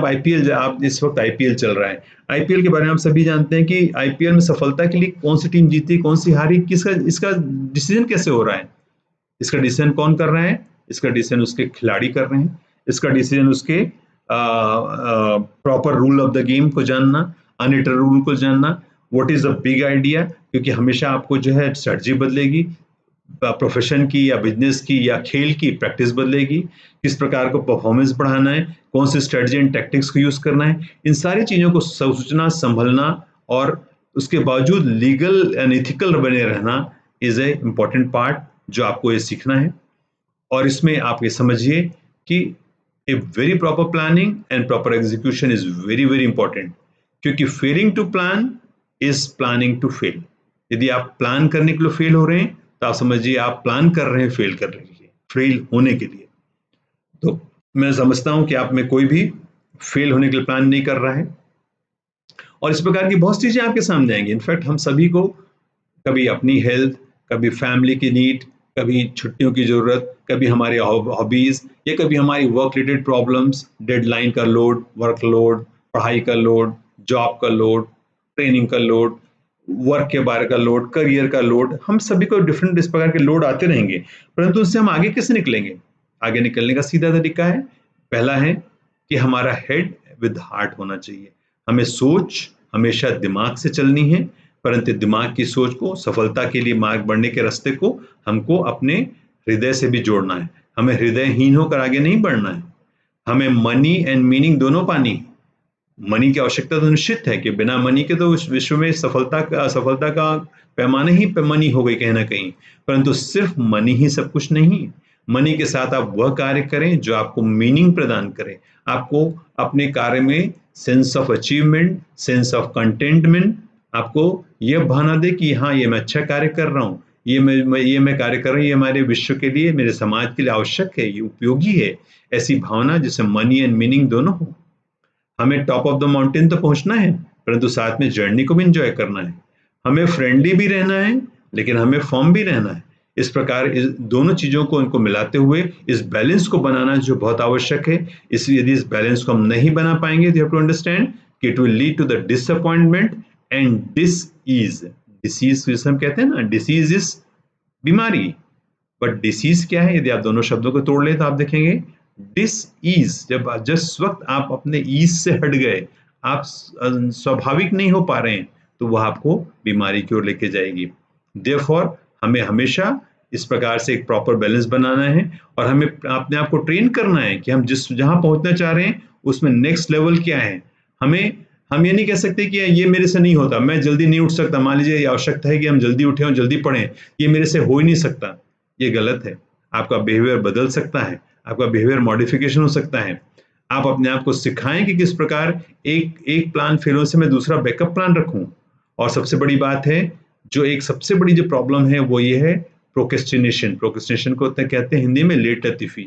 आप इस वक्त IPL चल रहा है. IPL के बारे में आप सभी जानते हैं कि IPL में सफलता के लिए कौन सी टीम जीती, कौन सी हारी, इसका डिसीजन कैसे हो रहा है. इसका डिसीजन कौन कर रहा है? इसका डिसीजन उसके खिलाड़ी कर रहे हैं. इसका डिसीजन उसके proper rule of the game को जानना, अनरिटन रूल को जानना, what is the big idea. क्योंकि हमेशा आपको जो है स्ट्रेटजी बदलेगी, प्रोफेशन की या बिजनेस की या खेल की प्रैक्टिस बदलेगी, किस प्रकार को परफॉर्मेंस बढ़ाना है, कौन सी स्ट्रेटजी एंड टैक्टिक्स को यूज करना है. इन सारी चीजों को सोचना, संभलना, और उसके बावजूद लीगल एंड इथिकल बने रहना इज ए इम्पॉर्टेंट पार्ट जो आपको ये सीखना है. और इसमें आप ये समझिए कि a very proper planning and proper execution is very very important. क्योंकि failing to plan is planning to fail. यदि आप प्लान करने के लिए फेल हो रहे हैं तो आप समझिए आप प्लान कर रहे हैं फेल होने के लिए. तो मैं समझता हूं कि आप में कोई भी फेल होने के लिए प्लान नहीं कर रहा है. और इस प्रकार की बहुत चीजें आपके सामने आएंगी. इनफैक्ट हम सभी को कभी अपनी हेल्थ, कभी फैमिली की नीड, कभी छुट्टियों की जरूरत, कभी हमारे हॉबीज, या कभी हमारी वर्क रिलेटेड प्रॉब्लम्स, डेडलाइन का लोड, वर्कलोड, पढ़ाई का लोड, जॉब का लोड, ट्रेनिंग का लोड, वर्क के बारे का लोड, करियर का लोड, हम सभी को डिफरेंट इस प्रकार के लोड आते रहेंगे. परंतु उससे हम आगे कैसे निकलेंगे? आगे निकलने का सीधा तरीका है, पहला है कि हमारा हेड विद हार्ट होना चाहिए. हमें सोच हमेशा दिमाग से चलनी है, परंतु दिमाग की सोच को, सफलता के लिए मार्ग बढ़ने के रास्ते को हमको अपने हृदय से भी जोड़ना है। हमें हृदयहीन होकर आगे नहीं बढ़ना है। हमें मनी एंड मीनिंग दोनों पानी। मनी की आवश्यकता तो निश्चित है कि बिना मनी के तो उस विश्व में सफलता का पैमाने ही मनी हो गई कहीं ना कहीं, परंतु सिर्फ मनी ही सब कुछ नहीं। मनी के साथ आप वह कार्य करें जो आपको मीनिंग प्रदान करे, आपको अपने कार्य में sense of achievement, sense of contentment, आपको यह भावना दे कि हाँ, ये मैं अच्छा कार्य कर रहा हूँ, ये मैं कार्य कर रहा हूँ, ये हमारे विश्व के लिए, मेरे समाज के लिए आवश्यक है, ये उपयोगी है। ऐसी भावना जिससे मनी एंड मीनिंग दोनों हो। हमें टॉप ऑफ द माउंटेन तो पहुंचना है, परंतु साथ में जर्नी को भी एंजॉय करना है। हमें फ्रेंडली भी रहना है, लेकिन हमें फर्म भी रहना है। इस प्रकार इस दोनों चीजों को इनको मिलाते हुए इस बैलेंस को बनाना जो बहुत आवश्यक है। इसलिए यदि इस बैलेंस को हम नहीं बना पाएंगे, यू हैव टू अंडरस्टैंड कि it will lead to the disappointment and disease. Disease जिसे हम कहते हैं ना, डिसीज इज बीमारी, बट डिसीज क्या है? यदि आप दोनों शब्दों को तोड़ ले तो आप देखेंगे डिसईज, जब जिस वक्त आप अपने ईज से हट गए, आप स्वाभाविक नहीं हो पा रहे हैं, तो वह आपको बीमारी की ओर लेके जाएगी। देयरफॉर हमें हमेशा इस प्रकार से एक प्रॉपर बैलेंस बनाना है और हमें अपने आप को ट्रेन करना है कि हम जहां पहुंचना चाह रहे हैं उसमें नेक्स्ट लेवल क्या है। हम ये नहीं कह सकते कि ये मेरे से नहीं होता, मैं जल्दी नहीं उठ सकता। मान लीजिए आवश्यकता है कि हम जल्दी उठें और जल्दी पढ़ें, ये मेरे से हो ही नहीं सकता, ये गलत है। आपका बिहेवियर बदल सकता है, आपका बिहेवियर मॉडिफिकेशन हो सकता है। आप अपने आप को सिखाएं कि किस प्रकार एक प्लान फेल होने से मैं दूसरा बैकअप प्लान रखूं। और सबसे बड़ी बात है, सबसे बड़ी जो प्रॉब्लम है वो ये है प्रोक्रेस्टिनेशन। प्रोक्रेस्टिनेशन को कहते हैं हिंदी में लेट लतीफी।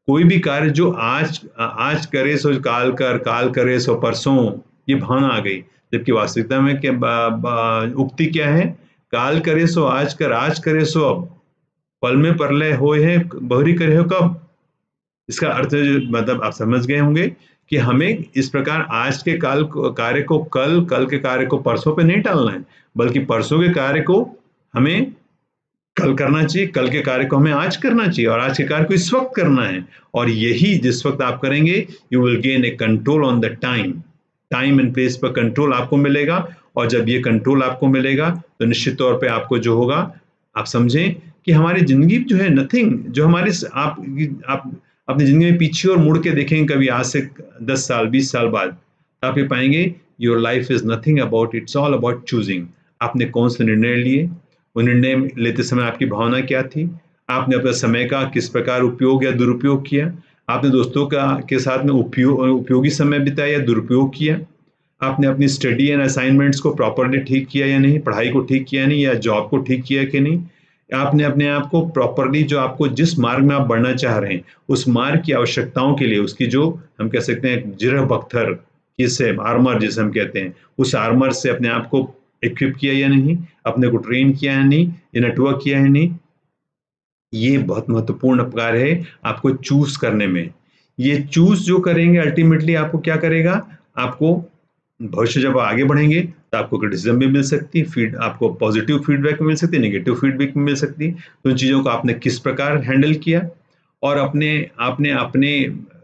कोई भी कार्य जो आज करे सो काल कर, काल करे सो परसों, ये भावना आ गई। जबकि वास्तविकता में उक्ति क्या है? काल करे सो आज कर, आज करे सो अब, पल में परलय होए है बहुरी करे हो कब। इसका अर्थ मतलब आप समझ गए होंगे कि हमें इस प्रकार आज के कार्य को कल के कार्य को परसों पे नहीं टालना है, बल्कि परसों के कार्य को हमें कल करना चाहिए, कल के कार्य को हमें आज करना चाहिए और आज के कार्य को इस वक्त करना है। और यही जिस वक्त आप करेंगे, you will gain A control on the time and place पर कंट्रोल आपको मिलेगा। और जब ये कंट्रोल आपको मिलेगा तो निश्चित तौर पे आपको जो होगा, आप समझें कि हमारी जिंदगी जो है नथिंग, जो हमारे आप अपनी जिंदगी में पीछे और मुड़ के देखेंगे कभी आज से 10 साल 20 साल बाद, आप ये पाएंगे your life is nothing about, it's all about choosing. आपने कौन से निर्णय लिए, वो निर्णय लेते समय आपकी भावना क्या थी, आपने अपने समय का किस प्रकार उपयोग या दुरुपयोग किया, आपने दोस्तों के साथ में उपयोगी समय बिताया या दुरुपयोग किया, आपने अपनी स्टडी एंड असाइनमेंट्स को प्रॉपरली ठीक किया या नहीं, पढ़ाई को ठीक किया नहीं, या जॉब को ठीक किया कि नहीं, आपने अपने आप को प्रॉपरली जो आपको जिस मार्ग में आप बढ़ना चाह रहे हैं उस मार्ग की आवश्यकताओं के लिए उसकी जो हम कह सकते हैं जिरह बख्तर, किससे आर्मर जिसे हम कहते हैं, उस आर्मर से अपने आप को इक्विप किया या नहीं, अपने को ट्रेन किया या नहीं, ये नेटवर्क किया है नहीं। ये बहुत महत्वपूर्ण कार्य है आपको चूज करने में। ये चूज जो करेंगे अल्टीमेटली आपको क्या करेगा, आपको भविष्य जब आगे बढ़ेंगे तो आपको क्रिटिसिज्म भी मिल सकती है, आपको पॉजिटिव फीडबैक मिल सकती है, नेगेटिव फीडबैक मिल सकती है। तो उन चीज़ों को आपने किस प्रकार हैंडल किया और आपने अपने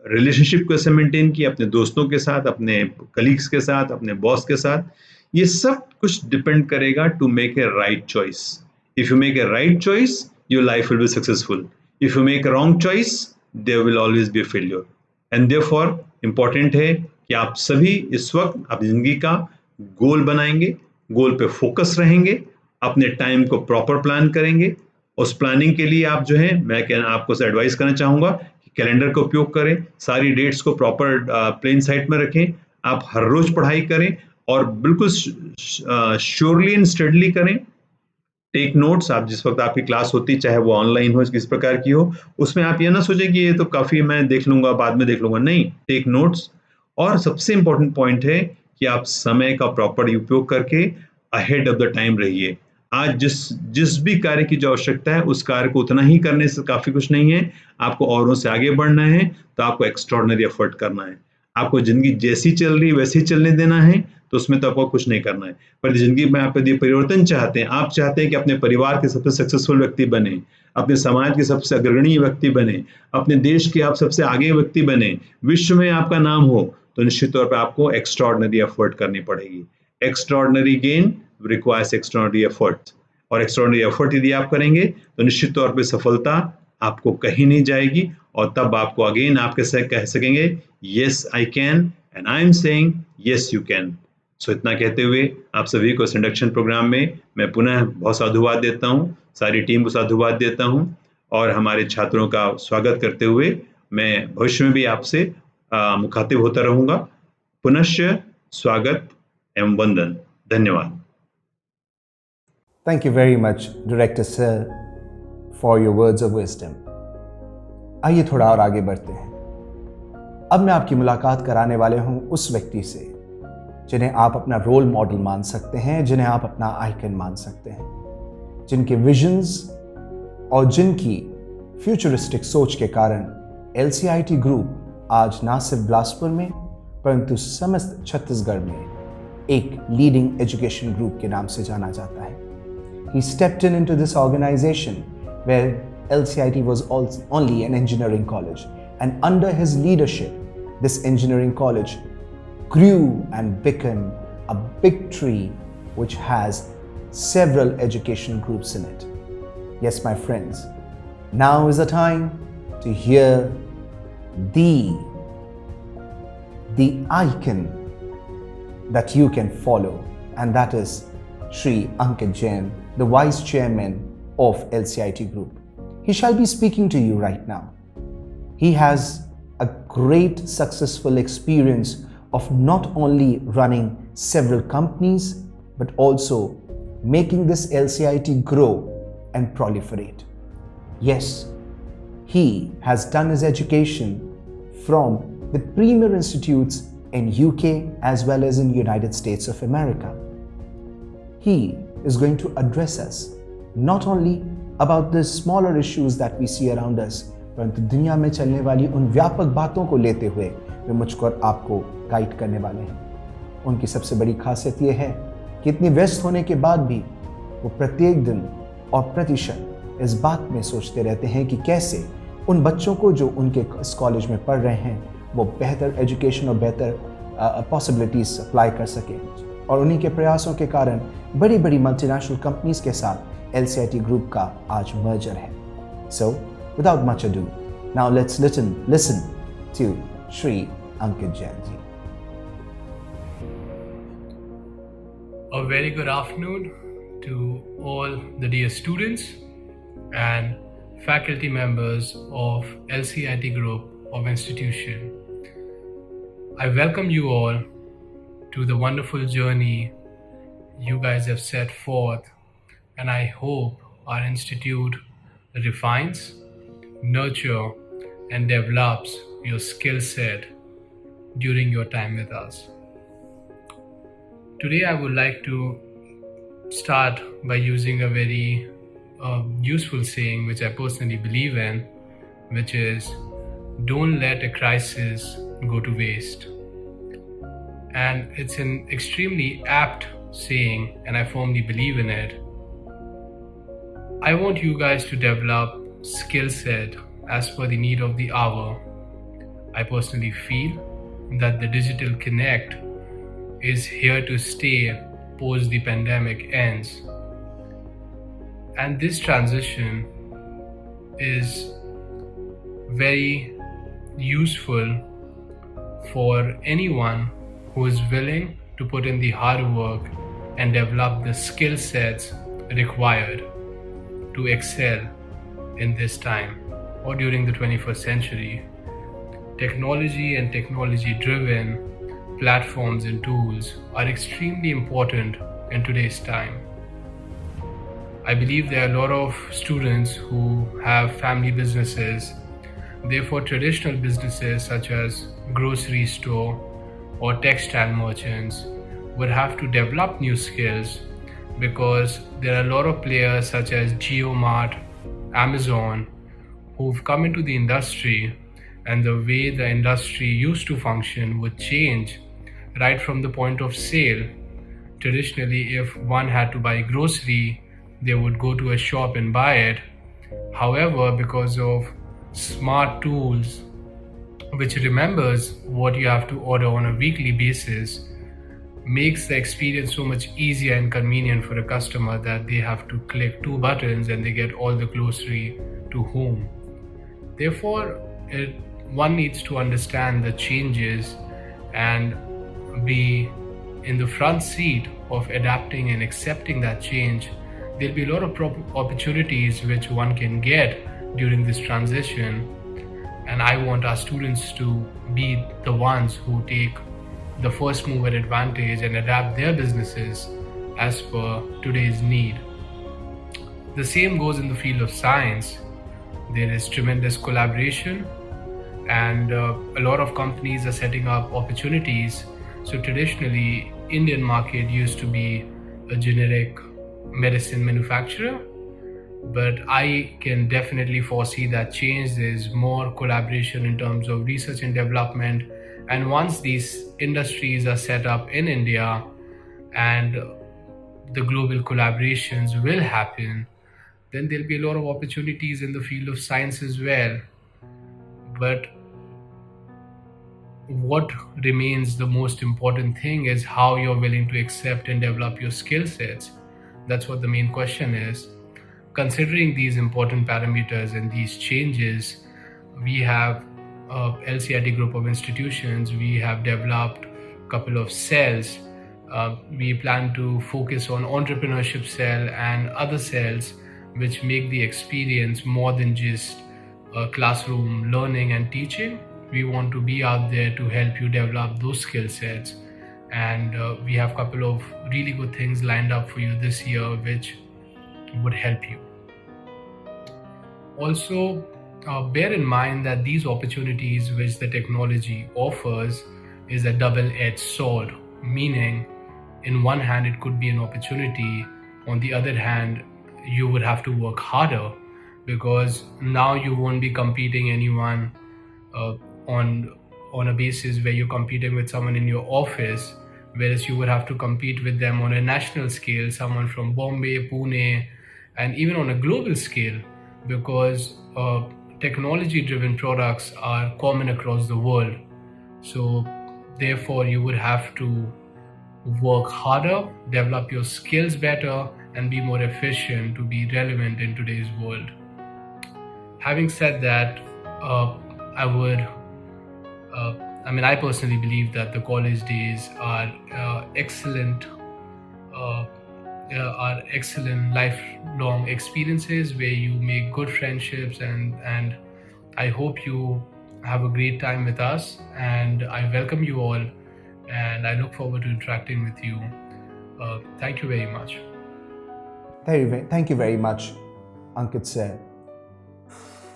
रिलेशनशिप को कैसे मेंटेन किया, अपने दोस्तों के साथ, अपने कलीग्स के साथ, अपने बॉस के साथ, ये सब कुछ डिपेंड करेगा to make a right choice. If you make a right choice, your life will be successful. If you make a wrong choice, there will always be a failure. And therefore important है कि आप सभी इस वक्त अपनी जिंदगी का गोल बनाएंगे, गोल पे फोकस रहेंगे, अपने टाइम को प्रॉपर प्लान करेंगे। उस प्लानिंग के लिए आप जो है, मैं आपको एडवाइस करना चाहूँगा कि कैलेंडर का उपयोग करें, सारी डेट्स को प्रॉपर प्लेन साइट में रखें, आप हर रोज पढ़ाई करें और बिल्कुल श्योरली एंड स्टडली करें। टेक नोट्स, आप जिस वक्त आपकी क्लास होती, चाहे वो ऑनलाइन हो, किस प्रकार की हो, उसमें आप ये ना सोचें कि ये तो काफ़ी मैं देख लूँगा, बाद में देख लूँगा, नहीं, टेक नोट्स। और सबसे इंपॉर्टेंट पॉइंट है कि आप समय का प्रॉपर उपयोग करके अहेड ऑफ द टाइम रहिए। आज जिस भी कार्य की जो आवश्यकता है उस कार्य को उतना ही करने से काफ़ी कुछ नहीं है। आपको औरों से आगे बढ़ना है तो आपको एक्स्ट्रॉर्डिनरी एफर्ट करना है। आपको जिंदगी जैसी चल रही वैसी चलने देना है तो उसमें तो आपको कुछ नहीं करना है। पर जिंदगी में आप यदि परिवर्तन चाहते हैं, आप चाहते हैं कि अपने परिवार के सबसे सक्सेसफुल व्यक्ति बने, अपने समाज के सबसे अग्रणी व्यक्ति बने, अपने देश के आप सबसे आगे व्यक्ति बने, विश्व में आपका नाम हो, तो निश्चित तौर पर आपको एक्स्ट्रॉर्डिनरी एफर्ट करनी पड़ेगी। Extraordinary gain requires extraordinary effort. और एक्स्ट्राऑर्डिनरी एफर्ट यदि आप करेंगे तो निश्चित तौर पे सफलता आपको कहीं नहीं जाएगी, और तब आपको अगेन आप कैसे कह सकेंगे yes I can and I am saying yes you can. So इतना कहते हुए आप सभी को इस इंडक्शन प्रोग्राम में मैं पुनः बहुत साधुवाद देता हूँ, सारी टीम को साधुवाद देता हूँ, और हमारे छात्रों का स्वागत करते हुए मैं भविष्य में भी आपसे मुखातिब होता रहूँगा। पुनश्च स्वागत एवं वंदन। धन्यवाद। Thank you very much, Director Sir, for your words of wisdom. आइए थोड़ा और आगे बढ़ते हैं। अब मैं आपकी मुलाकात कराने वाले हूं उस व्यक्ति से जिन्हें आप अपना रोल मॉडल मान सकते हैं, जिन्हें आप अपना आइकन मान सकते हैं, जिनके विजन्स और जिनकी फ्यूचरिस्टिक सोच के कारण LCIT ग्रुप आज ना सिर्फ बिलासपुर में परंतु समस्त छत्तीसगढ़ में एक लीडिंग एजुकेशन ग्रुप के नाम से जाना जाता है। He stepped into this organization where LCIT was only an engineering college, and under his leadership, this engineering college grew and became a big tree which has several education groups in it. Yes, my friends, now is the time to hear the icon that you can follow, and that is Shri Ankit Jain, the Vice Chairman of LCIT Group. He shall be speaking to you right now. He has a great successful experience of not only running several companies but also making this LCIT grow and proliferate. Yes, he has done his education from the premier institutes in UK as well as in United States of America. He is going to address us not only about the smaller issues that we see around us, परंतु दुनिया में चलने वाली उन व्यापक बातों को लेते हुए वे मुझको और आपको गाइड करने वाले हैं। उनकी सबसे बड़ी खासियत यह है कि इतनी व्यस्त होने के बाद भी वो प्रत्येक दिन और प्रतिशत इस बात में सोचते रहते हैं कि कैसे उन बच्चों को जो उनके इस कॉलेज में पढ़ रहे हैं वो बेहतर एजुकेशन और बेहतर पॉसिबिलिटीज अप्लाई कर सकें, और उन्हीं के प्रयासों के कारण बड़ी बड़ी मल्टीनेशनल कंपनीज के साथ LCIT ग्रुप का आज मर्जर है। So, without much ado, now let's listen to Shri Ankit Jain ji. A very good afternoon to all the dear students and faculty members of LCIT Group of Institution. I welcome you all to the wonderful journey you guys have set forth, and I hope our institute refines, nurture and develops your skill set during your time with us. Today I would like to start by using a very useful saying which I personally believe in, which is don't let a crisis go to waste. And it's an extremely apt saying and I firmly believe in it. I want you guys to develop skill set as per the need of the hour. I personally feel that the digital connect is here to stay post the pandemic ends. And this transition is very useful for anyone who is willing to put in the hard work and develop the skill sets required to excel in this time or during the 21st century. Technology and technology-driven platforms and tools are extremely important in today's time. I believe there are a lot of students who have family businesses. Therefore, traditional businesses such as grocery store or textile merchants would have to develop new skills, because there are a lot of players such as JioMart, Amazon, who've come into the industry, and the way the industry used to function would change right from the point of sale. Traditionally, if one had to buy grocery, they would go to a shop and buy it. However, because of smart tools which remembers what you have to order on a weekly basis, makes the experience so much easier and convenient for a customer that they have to click 2 buttons and they get all the grocery to home. Therefore, one needs to understand the changes and be in the front seat of adapting and accepting that change. There'll be a lot of opportunities which one can get during this transition, and I want our students to be the ones who take the first mover advantage and adapt their businesses as per today's need. The same goes in the field of science. There is tremendous collaboration, and a lot of companies are setting up opportunities. So traditionally, Indian market used to be a generic medicine manufacturer, but I can definitely foresee that change. There's more collaboration in terms of research and development, and once these industries are set up in India and the global collaborations will happen, then there'll be a lot of opportunities in the field of science as well. But what remains the most important thing is how you're willing to accept and develop your skill sets. That's what the main question is. Considering these important parameters and these changes, we have LCIT group of institutions. We have developed a couple of cells. We plan to focus on entrepreneurship cell and other cells which make the experience more than just classroom learning and teaching. We want to be out there to help you develop those skill sets, and we have a couple of really good things lined up for you this year which would help you. Also, bear in mind that these opportunities which the technology offers is a double-edged sword, meaning in one hand it could be an opportunity, on the other hand you would have to work harder, because now you won't be competing anyone on a basis where you're competing with someone in your office, whereas you would have to compete with them on a national scale, someone from Bombay, Pune, and even on a global scale, because technology-driven products are common across the world. So therefore you would have to work harder, develop your skills better, and be more efficient to be relevant in today's world. Having said that, I personally believe that the college days are excellent lifelong experiences where you make good friendships, and I hope you have a great time with us, and I welcome you all, and I look forward to interacting with you. Thank you very much. Thank you very much, Ankit sir,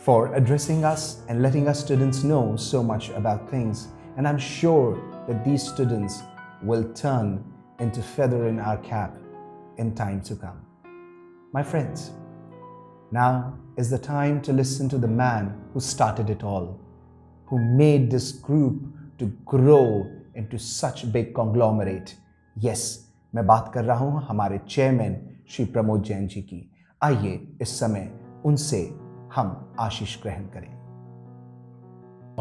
for addressing us and letting us students know so much about things. And I'm sure that these students will turn into feather in our cap in time to come. My friends, now is the time to listen to the man who started it all, who made this group to grow into such a big conglomerate. Yes, मैं बात कर रहा हूँ हमारे chairman Shri Pramod Jain ji की। आइए इस समय उनसे हम आशीष ग्रहण करें।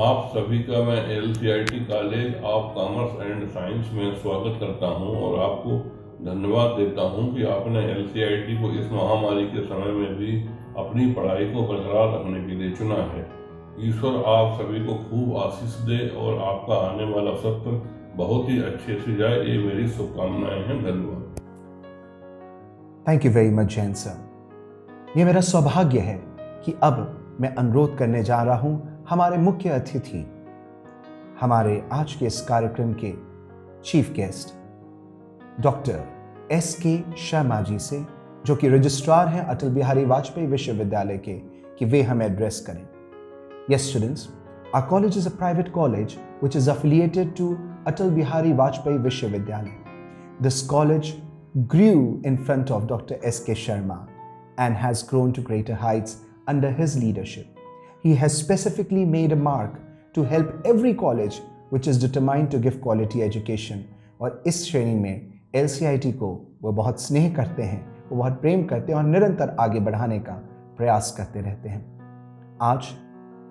आप सभी का मैं LCIT college of commerce and science में स्वागत करता हूं और आपको धन्यवाद देता हूं कि आपने LCIT को इस महामारी के समय में भी अपनी पढ़ाई को बरकरार रखने के लिए चुना है। ईश्वर आप सभी को खूब आशीष दे और आपका आने वाला सत्र बहुत ही अच्छे से जाए, ये मेरी शुभकामनाएं हैं। धन्यवाद। Thank you very much Jain sir. ये मेरा सौभाग्य है कि अब मैं अनुरोध करने जा रहा हूं हमारे मुख्य अतिथि, हमारे आज के इस कार्यक्रम के chief guest doctor SK Sharma ji से, जो कि रजिस्ट्रार हैं अटल बिहारी वाजपेयी विश्वविद्यालय के, कि वे हमें एड्रेस करें। Yes students, our college is a private college which is affiliated to Atal Bihari Vajpayee Vishwavidyalaya. This college grew in front of Dr. SK Sharma and has grown to greater heights under his leadership. He has specifically made a mark to help every college which is determined to give quality education. और इस श्रेणी में LCIT को वो बहुत स्नेह करते हैं, वो बहुत प्रेम करते हैं और निरंतर आगे बढ़ाने का प्रयास करते रहते हैं। आज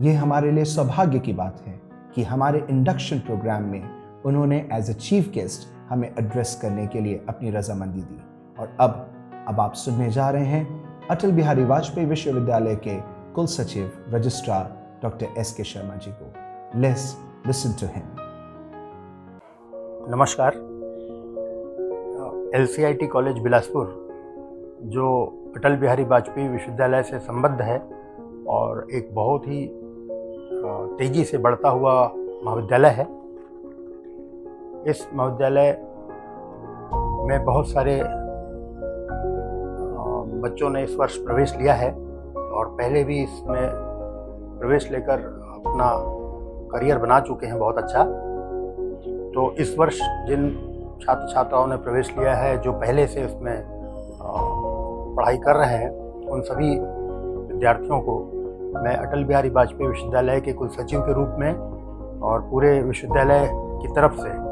ये हमारे लिए सौभाग्य की बात है कि हमारे इंडक्शन प्रोग्राम में उन्होंने एज अ चीफ गेस्ट हमें एड्रेस करने के लिए अपनी रजामंदी दी। और अब आप सुनने जा रहे हैं अटल बिहारी वाजपेयी विश्वविद्यालय के कुल सचिव रजिस्ट्रार डॉक्टर एस के शर्मा जी को। Let's listen to him. नमस्कार। LCIT कॉलेज बिलासपुर जो अटल बिहारी वाजपेयी विश्वविद्यालय से संबद्ध है और एक बहुत ही तेज़ी से बढ़ता हुआ महाविद्यालय है। इस महाविद्यालय में बहुत सारे बच्चों ने इस वर्ष प्रवेश लिया है और पहले भी इसमें प्रवेश लेकर अपना करियर बना चुके हैं बहुत अच्छा। तो इस वर्ष जिन छात्र छात्राओं ने प्रवेश लिया है, जो पहले से इसमें पढ़ाई कर रहे हैं, उन सभी विद्यार्थियों को मैं अटल बिहारी वाजपेयी विश्वविद्यालय के कुल सचिव के रूप में और पूरे विश्वविद्यालय की तरफ से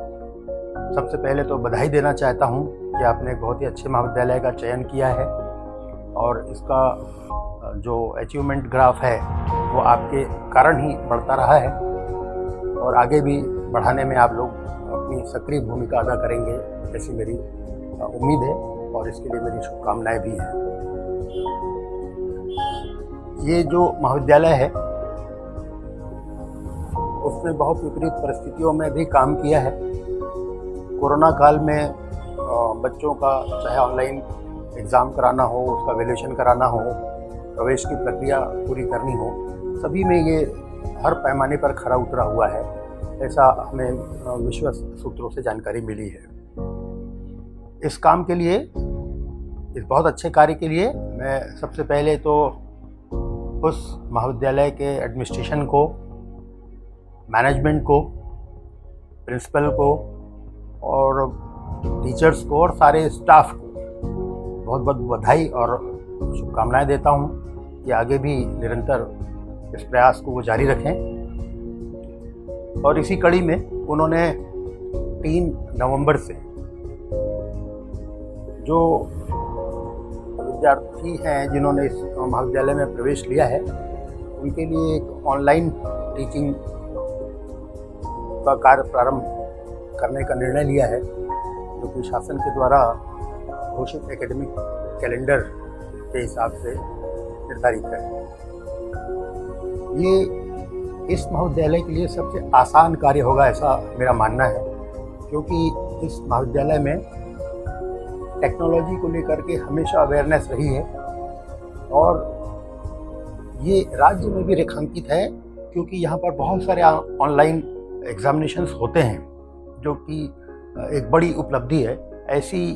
सबसे पहले तो बधाई देना चाहता हूं कि आपने एक बहुत ही अच्छे महाविद्यालय का चयन किया है और इसका जो अचीवमेंट ग्राफ है वो आपके कारण ही बढ़ता रहा है और आगे भी बढ़ाने में आप लोग अपनी सक्रिय भूमिका अदा करेंगे ऐसी मेरी उम्मीद है और इसके लिए मेरी शुभकामनाएं भी हैं। ये जो महाविद्यालय है उसने बहुत विपरीत परिस्थितियों में भी काम किया है। कोरोना काल में बच्चों का चाहे ऑनलाइन एग्ज़ाम कराना हो, उसका वैल्यूएशन कराना हो, प्रवेश की प्रक्रिया पूरी करनी हो, सभी में ये हर पैमाने पर खरा उतरा हुआ है, ऐसा हमें विश्वस्त सूत्रों से जानकारी मिली है। इस काम के लिए, इस बहुत अच्छे कार्य के लिए मैं सबसे पहले तो उस महाविद्यालय के एडमिनिस्ट्रेशन को, मैनेजमेंट को, प्रिंसिपल को और टीचर्स को और सारे स्टाफ को बहुत बहुत बधाई और शुभकामनाएं देता हूं कि आगे भी निरंतर इस प्रयास को वो जारी रखें। और इसी कड़ी में उन्होंने 3 नवंबर से जो विद्यार्थी हैं जिन्होंने इस महाविद्यालय में प्रवेश लिया है, उनके लिए एक ऑनलाइन टीचिंग का कार्य प्रारंभ करने का निर्णय लिया है, जो कि शासन के द्वारा घोषित एकेडमिक कैलेंडर के हिसाब से निर्धारित है। ये इस महाविद्यालय के लिए सबसे आसान कार्य होगा ऐसा मेरा मानना है, क्योंकि इस महाविद्यालय में टेक्नोलॉजी को लेकर के हमेशा अवेयरनेस रही है और ये राज्य में भी रेखांकित है, क्योंकि यहाँ पर बहुत सारे ऑनलाइन एग्जामिनेशंस होते हैं, जो कि एक बड़ी उपलब्धि है। ऐसी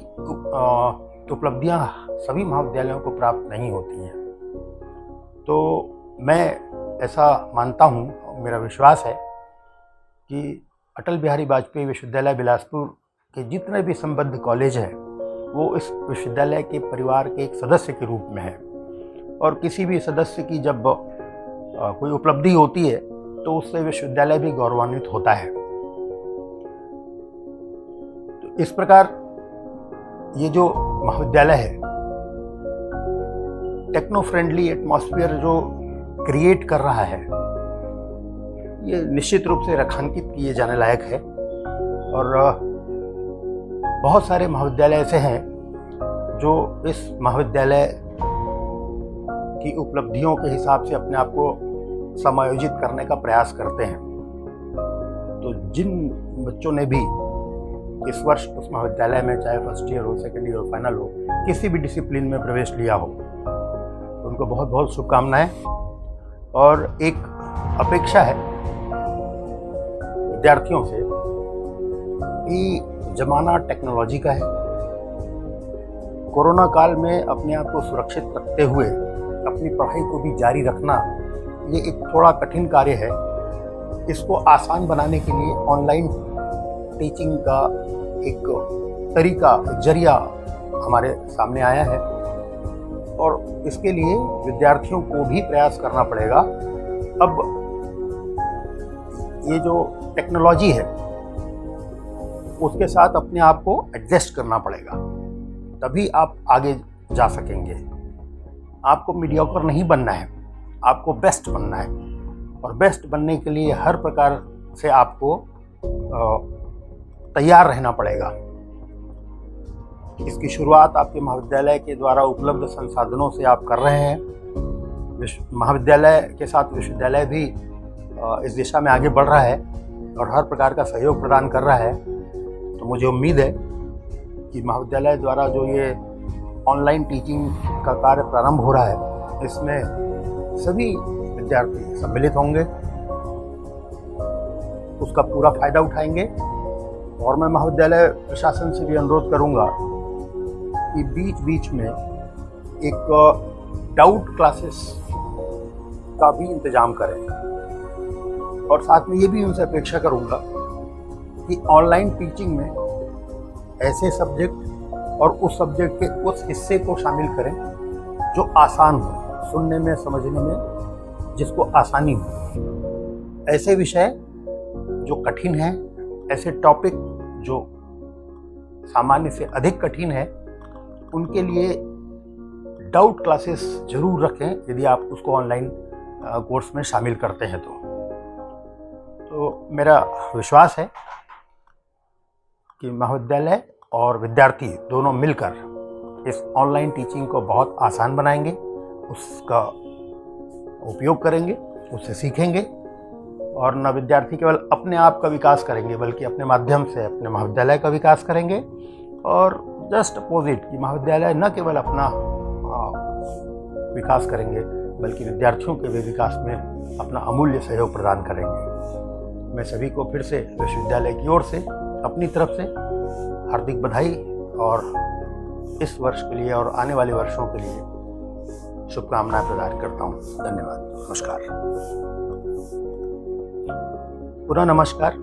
उपलब्धियाँ सभी महाविद्यालयों को प्राप्त नहीं होती हैं। तो मैं ऐसा मानता हूँ, मेरा विश्वास है कि अटल बिहारी वाजपेयी विश्वविद्यालय बिलासपुर के जितने भी संबद्ध कॉलेज हैं वो इस विश्वविद्यालय के परिवार के एक सदस्य के रूप में है और किसी भी सदस्य की जब कोई उपलब्धि होती है तो उससे विश्वविद्यालय भी गौरवान्वित होता है। तो इस प्रकार ये जो महाविद्यालय है, टेक्नो फ्रेंडली एटमॉस्फेयर जो क्रिएट कर रहा है, ये निश्चित रूप से रेखांकित किए जाने लायक है। और बहुत सारे महाविद्यालय ऐसे हैं जो इस महाविद्यालय की उपलब्धियों के हिसाब से अपने आप को समायोजित करने का प्रयास करते हैं। तो जिन बच्चों ने भी इस वर्ष उस महाविद्यालय में, चाहे फर्स्ट ईयर हो, सेकेंड ईयर हो, फाइनल हो, किसी भी डिसिप्लिन में प्रवेश लिया हो, उनको बहुत बहुत शुभकामनाएं। और एक अपेक्षा है विद्यार्थियों से कि ज़माना टेक्नोलॉजी का है। कोरोना काल में अपने आप को सुरक्षित रखते हुए अपनी पढ़ाई को भी जारी रखना, ये एक थोड़ा कठिन कार्य है। इसको आसान बनाने के लिए ऑनलाइन टीचिंग का एक तरीका, एक जरिया हमारे सामने आया है और इसके लिए विद्यार्थियों को भी प्रयास करना पड़ेगा। अब ये जो टेक्नोलॉजी है उसके साथ अपने आप को एडजस्ट करना पड़ेगा, तभी आप आगे जा सकेंगे। आपको मीडियोकर नहीं बनना है, आपको बेस्ट बनना है और बेस्ट बनने के लिए हर प्रकार से आपको तैयार रहना पड़ेगा। इसकी शुरुआत आपके महाविद्यालय के द्वारा उपलब्ध संसाधनों से आप कर रहे हैं। महाविद्यालय के साथ विश्वविद्यालय भी इस दिशा में आगे बढ़ रहा है और हर प्रकार का सहयोग प्रदान कर रहा है। तो मुझे उम्मीद है कि महाविद्यालय द्वारा जो ये ऑनलाइन टीचिंग का कार्य प्रारंभ हो रहा है, इसमें सभी विद्यार्थी सम्मिलित होंगे, उसका पूरा फायदा उठाएंगे। और मैं महाविद्यालय प्रशासन से भी अनुरोध करूंगा कि बीच बीच में एक डाउट क्लासेस का भी इंतजाम करें। और साथ में ये भी उनसे अपेक्षा करूंगा कि ऑनलाइन टीचिंग में ऐसे सब्जेक्ट और उस सब्जेक्ट के उस हिस्से को शामिल करें जो आसान हो, सुनने में, समझने में जिसको आसानी हो। ऐसे विषय जो कठिन हैं, ऐसे टॉपिक जो सामान्य से अधिक कठिन है, उनके लिए डाउट क्लासेस जरूर रखें यदि आप उसको ऑनलाइन कोर्स में शामिल करते हैं तो मेरा विश्वास है कि महाविद्यालय और विद्यार्थी दोनों मिलकर इस ऑनलाइन टीचिंग को बहुत आसान बनाएंगे, उसका उपयोग करेंगे, उससे सीखेंगे और न विद्यार्थी केवल अपने आप का विकास करेंगे बल्कि अपने माध्यम से अपने महाविद्यालय का विकास करेंगे। और जस्ट अपोजिट कि महाविद्यालय न केवल अपना विकास करेंगे बल्कि विद्यार्थियों के भी विकास में अपना अमूल्य सहयोग प्रदान करेंगे। मैं सभी को फिर से विश्वविद्यालय की ओर से अपनी तरफ से हार्दिक बधाई और इस वर्ष के लिए और आने वाले वर्षों के लिए शुभकामनाएं प्रदान करता हूँ। धन्यवाद। नमस्कार। पुनः नमस्कार।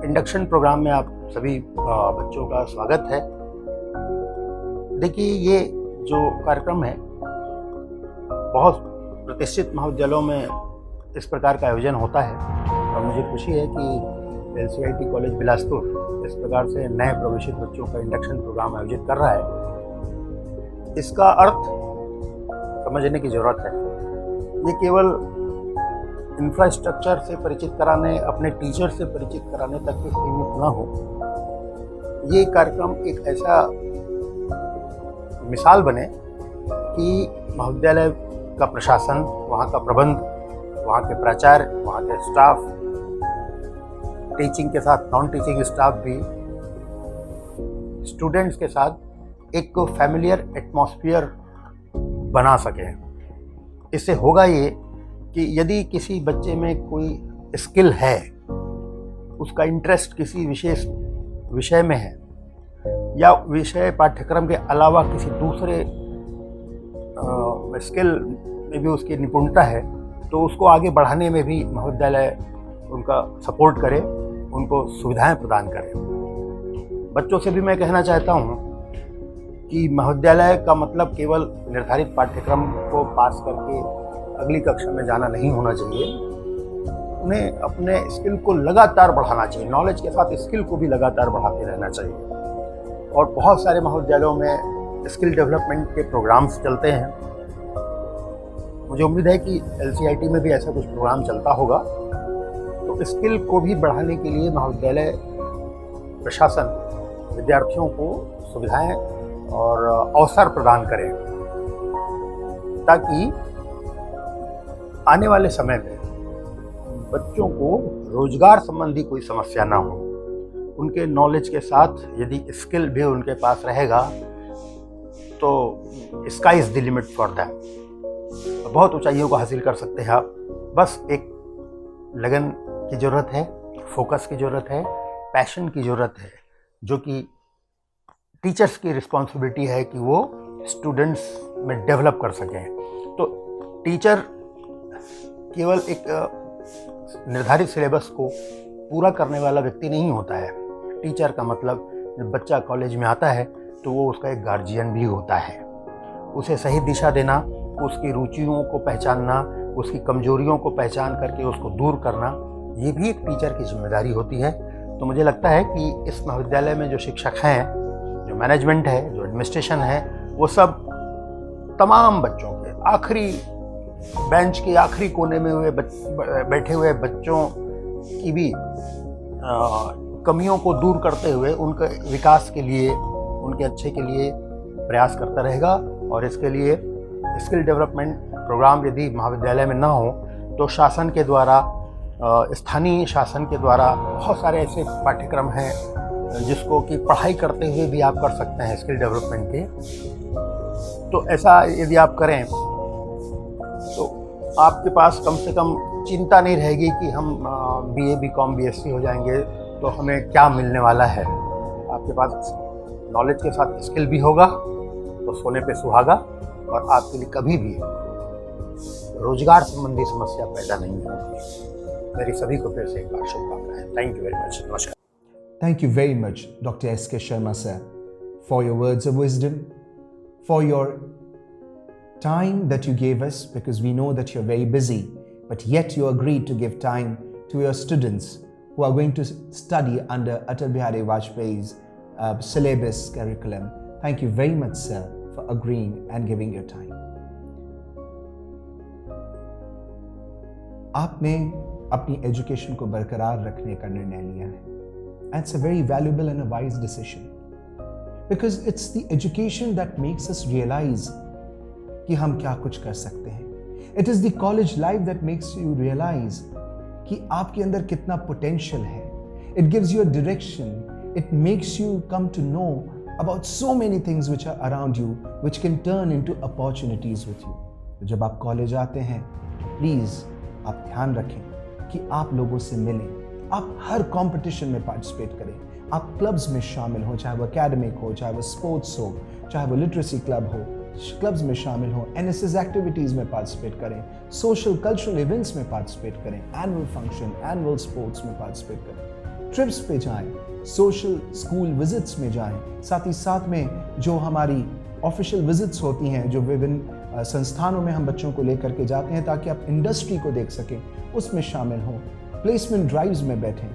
इंडक्शन प्रोग्राम में आप सभी बच्चों का स्वागत है। देखिए, ये जो कार्यक्रम है बहुत प्रतिष्ठित महाविद्यालयों में इस प्रकार का आयोजन होता है और मुझे खुशी है कि LCIT कॉलेज बिलासपुर इस प्रकार से नए प्रवेशित बच्चों का इंडक्शन प्रोग्राम आयोजित कर रहा है। इसका अर्थ समझने की ज़रूरत है। ये केवल इंफ्रास्ट्रक्चर से परिचित कराने, अपने टीचर से परिचित कराने तक ही सीमित न हो। ये कार्यक्रम एक ऐसा मिसाल बने कि महाविद्यालय का प्रशासन, वहाँ का प्रबंध, वहाँ के प्राचार्य, वहाँ के स्टाफ, टीचिंग के साथ नॉन टीचिंग स्टाफ भी स्टूडेंट्स के साथ एक फैमिलियर एटमॉस्फेयर बना सकें। इससे होगा ये कि यदि किसी बच्चे में कोई स्किल है, उसका इंटरेस्ट किसी विशेष विषय में है या विषय पाठ्यक्रम के अलावा किसी दूसरे स्किल में भी उसकी निपुणता है, तो उसको आगे बढ़ाने में भी महाविद्यालय उनका सपोर्ट करे, उनको सुविधाएं प्रदान करे। बच्चों से भी मैं कहना चाहता हूं कि महाविद्यालय का मतलब केवल निर्धारित पाठ्यक्रम को पास करके अगली कक्षा में जाना नहीं होना चाहिए। उन्हें अपने स्किल को लगातार बढ़ाना चाहिए, नॉलेज के साथ स्किल को भी लगातार बढ़ाते रहना चाहिए। और बहुत सारे महाविद्यालयों में स्किल डेवलपमेंट के प्रोग्राम्स चलते हैं। मुझे उम्मीद है कि LCIT में भी ऐसा कुछ प्रोग्राम चलता होगा। तो स्किल को भी बढ़ाने के लिए महाविद्यालय प्रशासन विद्यार्थियों को सुविधाएं और अवसर प्रदान करे ताकि आने वाले समय में बच्चों को रोजगार संबंधी कोई समस्या ना हो। उनके नॉलेज के साथ यदि स्किल भी उनके पास रहेगा तो sky is the limit for them. बहुत ऊंचाइयों को हासिल कर सकते हैं आप। बस एक लगन की ज़रूरत है, फोकस की ज़रूरत है, पैशन की ज़रूरत है, जो कि टीचर्स की रिस्पॉन्सिबिलिटी है कि वो स्टूडेंट्स में डेवलप कर सकें। तो टीचर केवल एक निर्धारित सिलेबस को पूरा करने वाला व्यक्ति नहीं होता है। टीचर का मतलब जब बच्चा कॉलेज में आता है तो वो उसका एक गार्जियन भी होता है। उसे सही दिशा देना, उसकी रुचियों को पहचानना, उसकी कमजोरियों को पहचान करके उसको दूर करना, ये भी एक टीचर की जिम्मेदारी होती है। तो मुझे लगता है कि इस महाविद्यालय में जो शिक्षक हैं, जो मैनेजमेंट है, जो एडमिनिस्ट्रेशन है, वो सब तमाम बच्चों के आखिरी बेंच के आखिरी कोने में बैठे हुए बच्चों की भी कमियों को दूर करते हुए उनके विकास के लिए, उनके अच्छे के लिए प्रयास करता रहेगा। और इसके लिए स्किल डेवलपमेंट प्रोग्राम यदि महाविद्यालय में ना हो तो शासन के द्वारा, स्थानीय शासन के द्वारा बहुत सारे ऐसे पाठ्यक्रम हैं जिसको कि पढ़ाई करते हुए भी आप कर सकते हैं स्किल डेवलपमेंट के। तो ऐसा यदि आप करें तो आपके पास कम से कम चिंता नहीं रहेगी कि हम BA BCom BSc हो जाएंगे तो हमें क्या मिलने वाला है। आपके पास नॉलेज के साथ स्किल भी होगा तो सोने पे सुहागा, और आपके लिए कभी भी रोजगार संबंधी समस्या पैदा नहीं होगी। मेरी सभी को फिर से एक बार शुभकामनाएं। Thank you very much. नमस्कार। Thank you very much, Dr. S.K. Sharma sir, for your words of wisdom, for your time that you gave us, because we know that you're very busy, but yet you agreed to give time to your students who are going to study under Atal Bihari Vajpayee's syllabus curriculum. Thank you very much, sir, for agreeing and giving your time. आपने अपनी education को बरकरार रखने का निर्णय लिया है. And it's a very valuable and a wise decision, because it's the education that makes us realize कि हम क्या कुछ कर सकते हैं. It is the college life that makes you realize कि आपके अंदर कितना potential है. It gives you a direction. It makes you come to know about so many things which are around you, which can turn into opportunities with you. तो जब आप college आते हैं, प्लीज़ आप ध्यान रखें कि आप लोगों से मिलें, आप हर कंपटीशन में पार्टिसिपेट करें, आप क्लब्स में शामिल हो, चाहे वो एकेडमिक हो, चाहे वो स्पोर्ट्स हो, चाहे वो लिटरेसी क्लब हो, क्लब्स में शामिल हो, NSS एक्टिविटीज़ में पार्टिसिपेट करें, सोशल कल्चरल इवेंट्स में पार्टिसिपेट करें, एनुअल फंक्शन, एनुअल स्पोर्ट्स में पार्टिसिपेट करें, ट्रिप्स पे जाएं, सोशल स्कूल विजिट्स में जाएं, साथ ही साथ में जो हमारी ऑफिशियल विजिट्स होती हैं, जो विभिन्न संस्थानों में हम बच्चों को लेकर के जाते हैं ताकि आप इंडस्ट्री को देख सकें, उसमें शामिल हों, प्लेसमेंट ड्राइव्स में बैठें,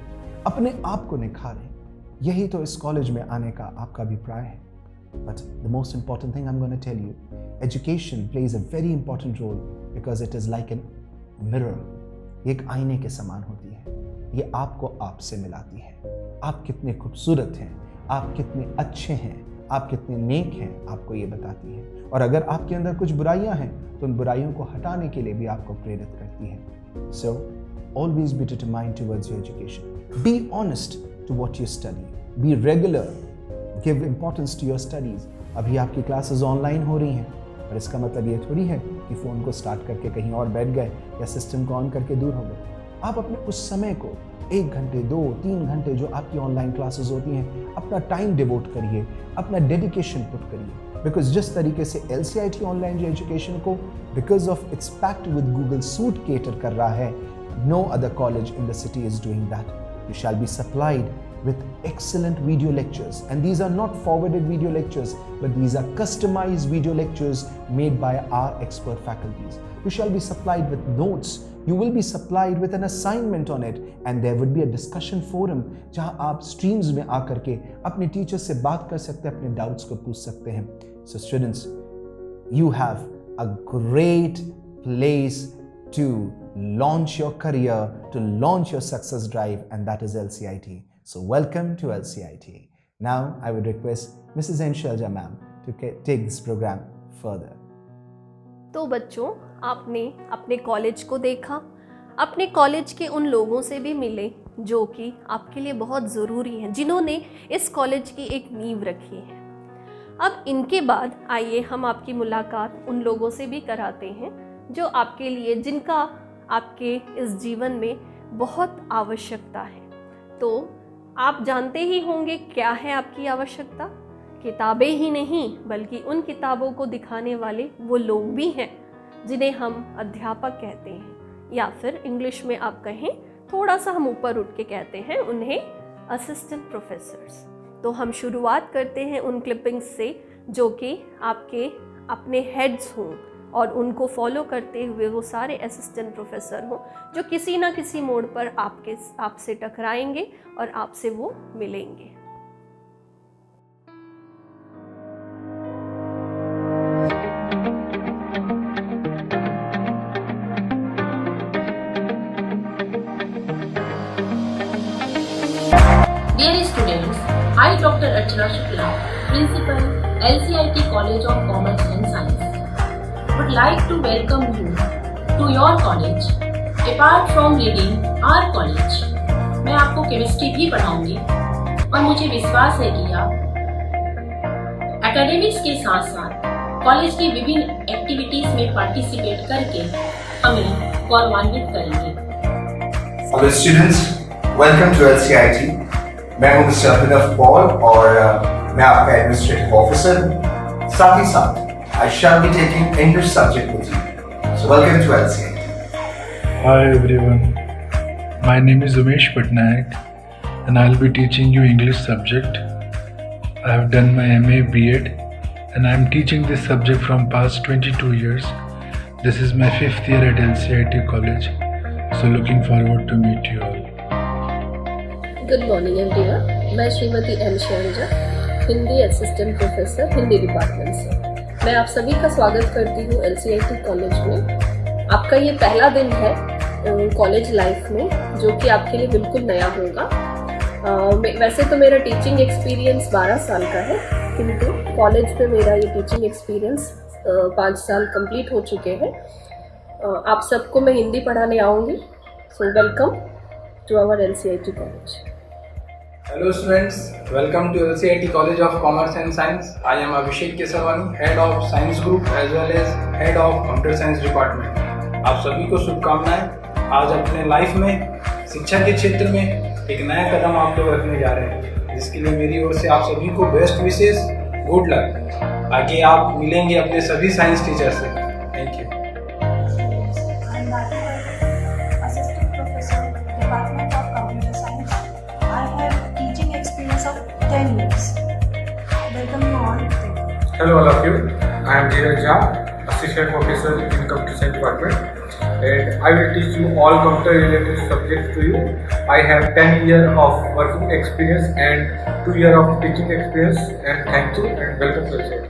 अपने आप को निखारें. यही तो इस कॉलेज में आने का आपका अभिप्राय है. But the most important thing I'm going to tell you, education plays a very important role because it is like a mirror. ये एक आईने के समान होती है. ये आपको आपसे मिलाती है. आप कितने खूबसूरत हैं, आप कितने अच्छे हैं, आप कितने नेक हैं, आपको ये बताती है. और अगर आपके अंदर कुछ बुराइयां हैं तो उन बुराइयों को हटाने के लिए भी आपको प्रेरित करती है. So always be determined towards your education. Be honest to what you study. Be regular. Give importance to your studies. अभी आपकी क्लासेस ऑनलाइन हो रही हैं, पर इसका मतलब ये थोड़ी है कि फ़ोन को स्टार्ट करके कहीं और बैठ गए या सिस्टम को ऑन करके दूर हो गए. आप अपने उस समय को 1 घंटे, 2, 3 घंटे जो आपकी ऑनलाइन क्लासेस होती हैं, अपना टाइम डिवोट करिए, अपना डेडिकेशन पुट करिए. बिकॉज जिस तरीके से LCIT ऑनलाइन जो एजुकेशन को because of its packed with Google suit cater कर रहा है, no other college in the city is doing that. You shall be supplied with excellent video lectures, and these are not forwarded video lectures, but these are customized video lectures made by our expert faculties. You shall be supplied with notes. You will be supplied with an assignment on it, and there would be a discussion forum जहां आप streams में आकर के अपने teacher से बात कर सकते हैं, अपने doubts को पूछ सकते हैं. So students, you have a great place to launch your career, to launch your success drive, and that is LCIT. So welcome to LCIT. Now I would request Mrs. N. Shelja ma'am to take this program further. तो बच्चों, आपने अपने college को देखा, अपने college के उन लोगों से भी मिले जो कि आपके लिए बहुत ज़रूरी हैं, जिन्होंने इस कॉलेज की एक नींव रखी है. अब इनके बाद आइए हम आपकी मुलाकात उन लोगों से भी कराते हैं जो आपके लिए, जिनका आपके इस जीवन में बहुत आवश्यकता है. तो आप जानते ही होंगे क्या है आपकी आवश्यकता. किताबें ही नहीं, बल्कि उन किताबों को दिखाने वाले वो लोग भी हैं जिन्हें हम अध्यापक कहते हैं, या फिर इंग्लिश में आप कहें, थोड़ा सा हम ऊपर उठ के कहते हैं उन्हें असिस्टेंट प्रोफेसर्स. तो हम शुरुआत करते हैं उन क्लिपिंग्स से जो कि आपके अपने हेड्स हों और उनको फॉलो करते हुए वो सारे असिस्टेंट प्रोफेसर हों जो किसी ना किसी मोड़ पर आपसे टकराएंगे और आपसे वो मिलेंगे. Dear students, I, Dr. Archana Shukla, Principal, LCIT College of Commerce and Science, would like to welcome you to your college. Apart from reading our college, मैं आपको केमिस्ट्री भी पढ़ाऊंगी और मुझे विश्वास है कि आप एकेडमिक्स के साथ साथ कॉलेज की विभिन्न एक्टिविटीज में पार्टिसिपेट करके हमें गौरवान्वित करेंगे। Hello students, welcome to LCIT. मैं हूं मिस्टर अभिनव पॉल और मैं आपका एडमिनिस्ट्रेटिव ऑफिसर हूं। साथ ही साथ I shall be taking English subject with you. So welcome to LCIT. Hi everyone, my name is Umesh Patnaik and I'll be teaching you English subject. I have done my MA B.Ed and I am teaching this subject from past 22 years. This is my 5th year at LCIT College, so looking forward to meet you all. Good morning everyone, मैं Shrimati M Shailaja, Hindi assistant professor Hindi department से। मैं आप सभी का स्वागत करती हूँ LCIT college में। आपका ये पहला दिन है कॉलेज लाइफ में, जो कि आपके लिए बिल्कुल नया होगा। वैसे तो मेरा टीचिंग एक्सपीरियंस 12 साल का है, किंतु कॉलेज में मेरा ये टीचिंग एक्सपीरियंस 5 साल कंप्लीट हो चुके हैं। आप सबको मैं हिंदी पढ़ाने आऊँगी। So welcome to our LCIT college. Hello students, welcome to LCIT College of Commerce and Science. I am Abhishek Kesarwani, Head of Science Group as well as Head of Computer Science Department. आप सभी को शुभकामनाएं। आज अपने life में शिक्षा के क्षेत्र में एक नया कदम आप लोग रखने जा रहे हैं, जिसके लिए मेरी ओर से आप सभी को बेस्ट विशेस, गुड लक। आगे आप मिलेंगे अपने सभी साइंस टीचर से। Thank you. Assistant Professor, Department of Computer Science. I have teaching experience of 10 years. Welcome you all. Hello all of you. I am Dheeraj Jha, Assistant Professor in Computer Science Department, and I will teach you all computer related subjects to you. I have 10 years of working experience and 2 years of teaching experience, and thank you and welcome to LCIT.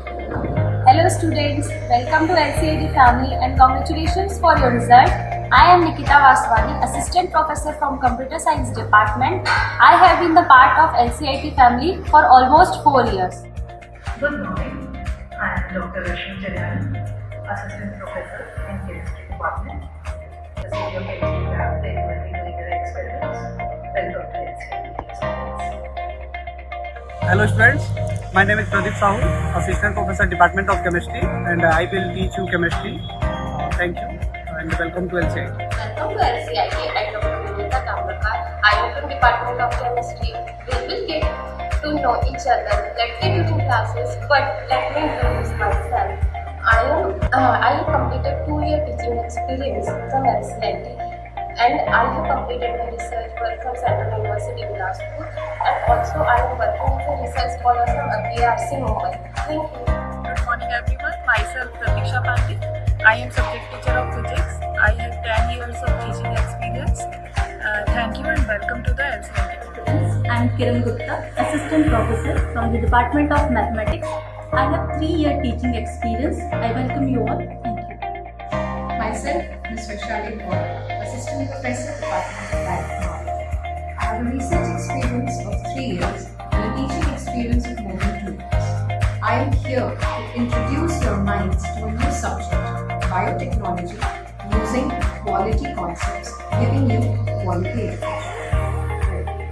Hello students, welcome to LCIT family and congratulations for your result. I am Nikita Vaswani, Assistant Professor from Computer Science Department. I have been the part of LCIT family for almost 4 years. Good morning. I am Dr. Rashmi Chariani, Assistant Professor in Chemistry Department. The City of Chemistry Lab, they will be doing their experiments. Welcome to LCIT experiments. Hello students, my name is Pradeep Sahu, Assistant Professor Department of Chemistry, and I will teach you chemistry. Thank you and welcome to LCIT. Welcome to LCIT. I am Dr. Vinita Kamrakar. I am from Department of Chemistry. We will get to know each other, let's say during classes, but let me introduce myself. I have completed 2-year teaching experience from LCIT, and I have completed my research work from Central University Bilaspur, and also I am working as a research scholar from ARC Mumbai. Thank you. Good morning everyone. Myself Pratiksha Pandit. I am subject teacher of physics. I have 10 years of teaching experience. Thank you and welcome to the LCIT. I am Kiran Gupta, Assistant Professor from the Department of Mathematics. I have 3-year teaching experience. I welcome you all. Thank you. Myself, Ms. Vaishali Paul, Assistant Professor, Department of Biotechnology. I have a research experience of 3 years and a teaching experience of more than 2 years. I am here to introduce your minds to a new subject, biotechnology, using quality concepts, giving you quality education.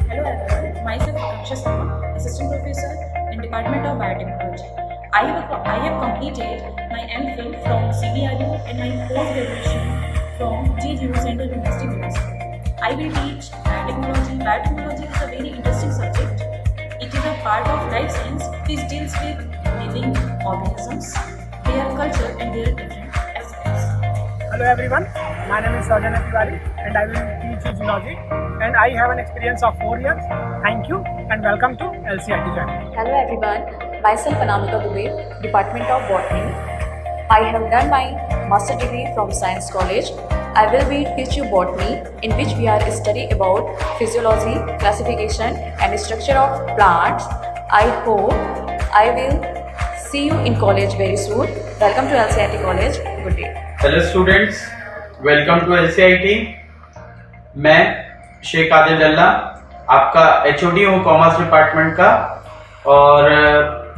Hello everyone. Myself Akshay Sharma, Assistant Professor in Department of Biotechnology. I have completed my MPhil from CBRU and my post-graduation from GGU Central University Bilaspur. I will teach biotechnology. Biotechnology is a very interesting subject. It is a part of life science which deals with living organisms, their culture and their different aspects. Hello everyone, my name is Rajana Tiwari and I will teach you geology, and I have an experience of 4 years. Thank you and welcome to LCIT journey. Hello everyone, myself Anamika Dubey, Department of Botany. I have done my master degree from Science College. I will be teach you botany, in which we are studying about physiology, classification and structure of plants. I hope I will see you in college very soon. Welcome to LCIT College. Good day. Hello students, welcome to LCIT. मैं शेख आदिल अल्लाह, आपका HOD हूँ commerce department का, और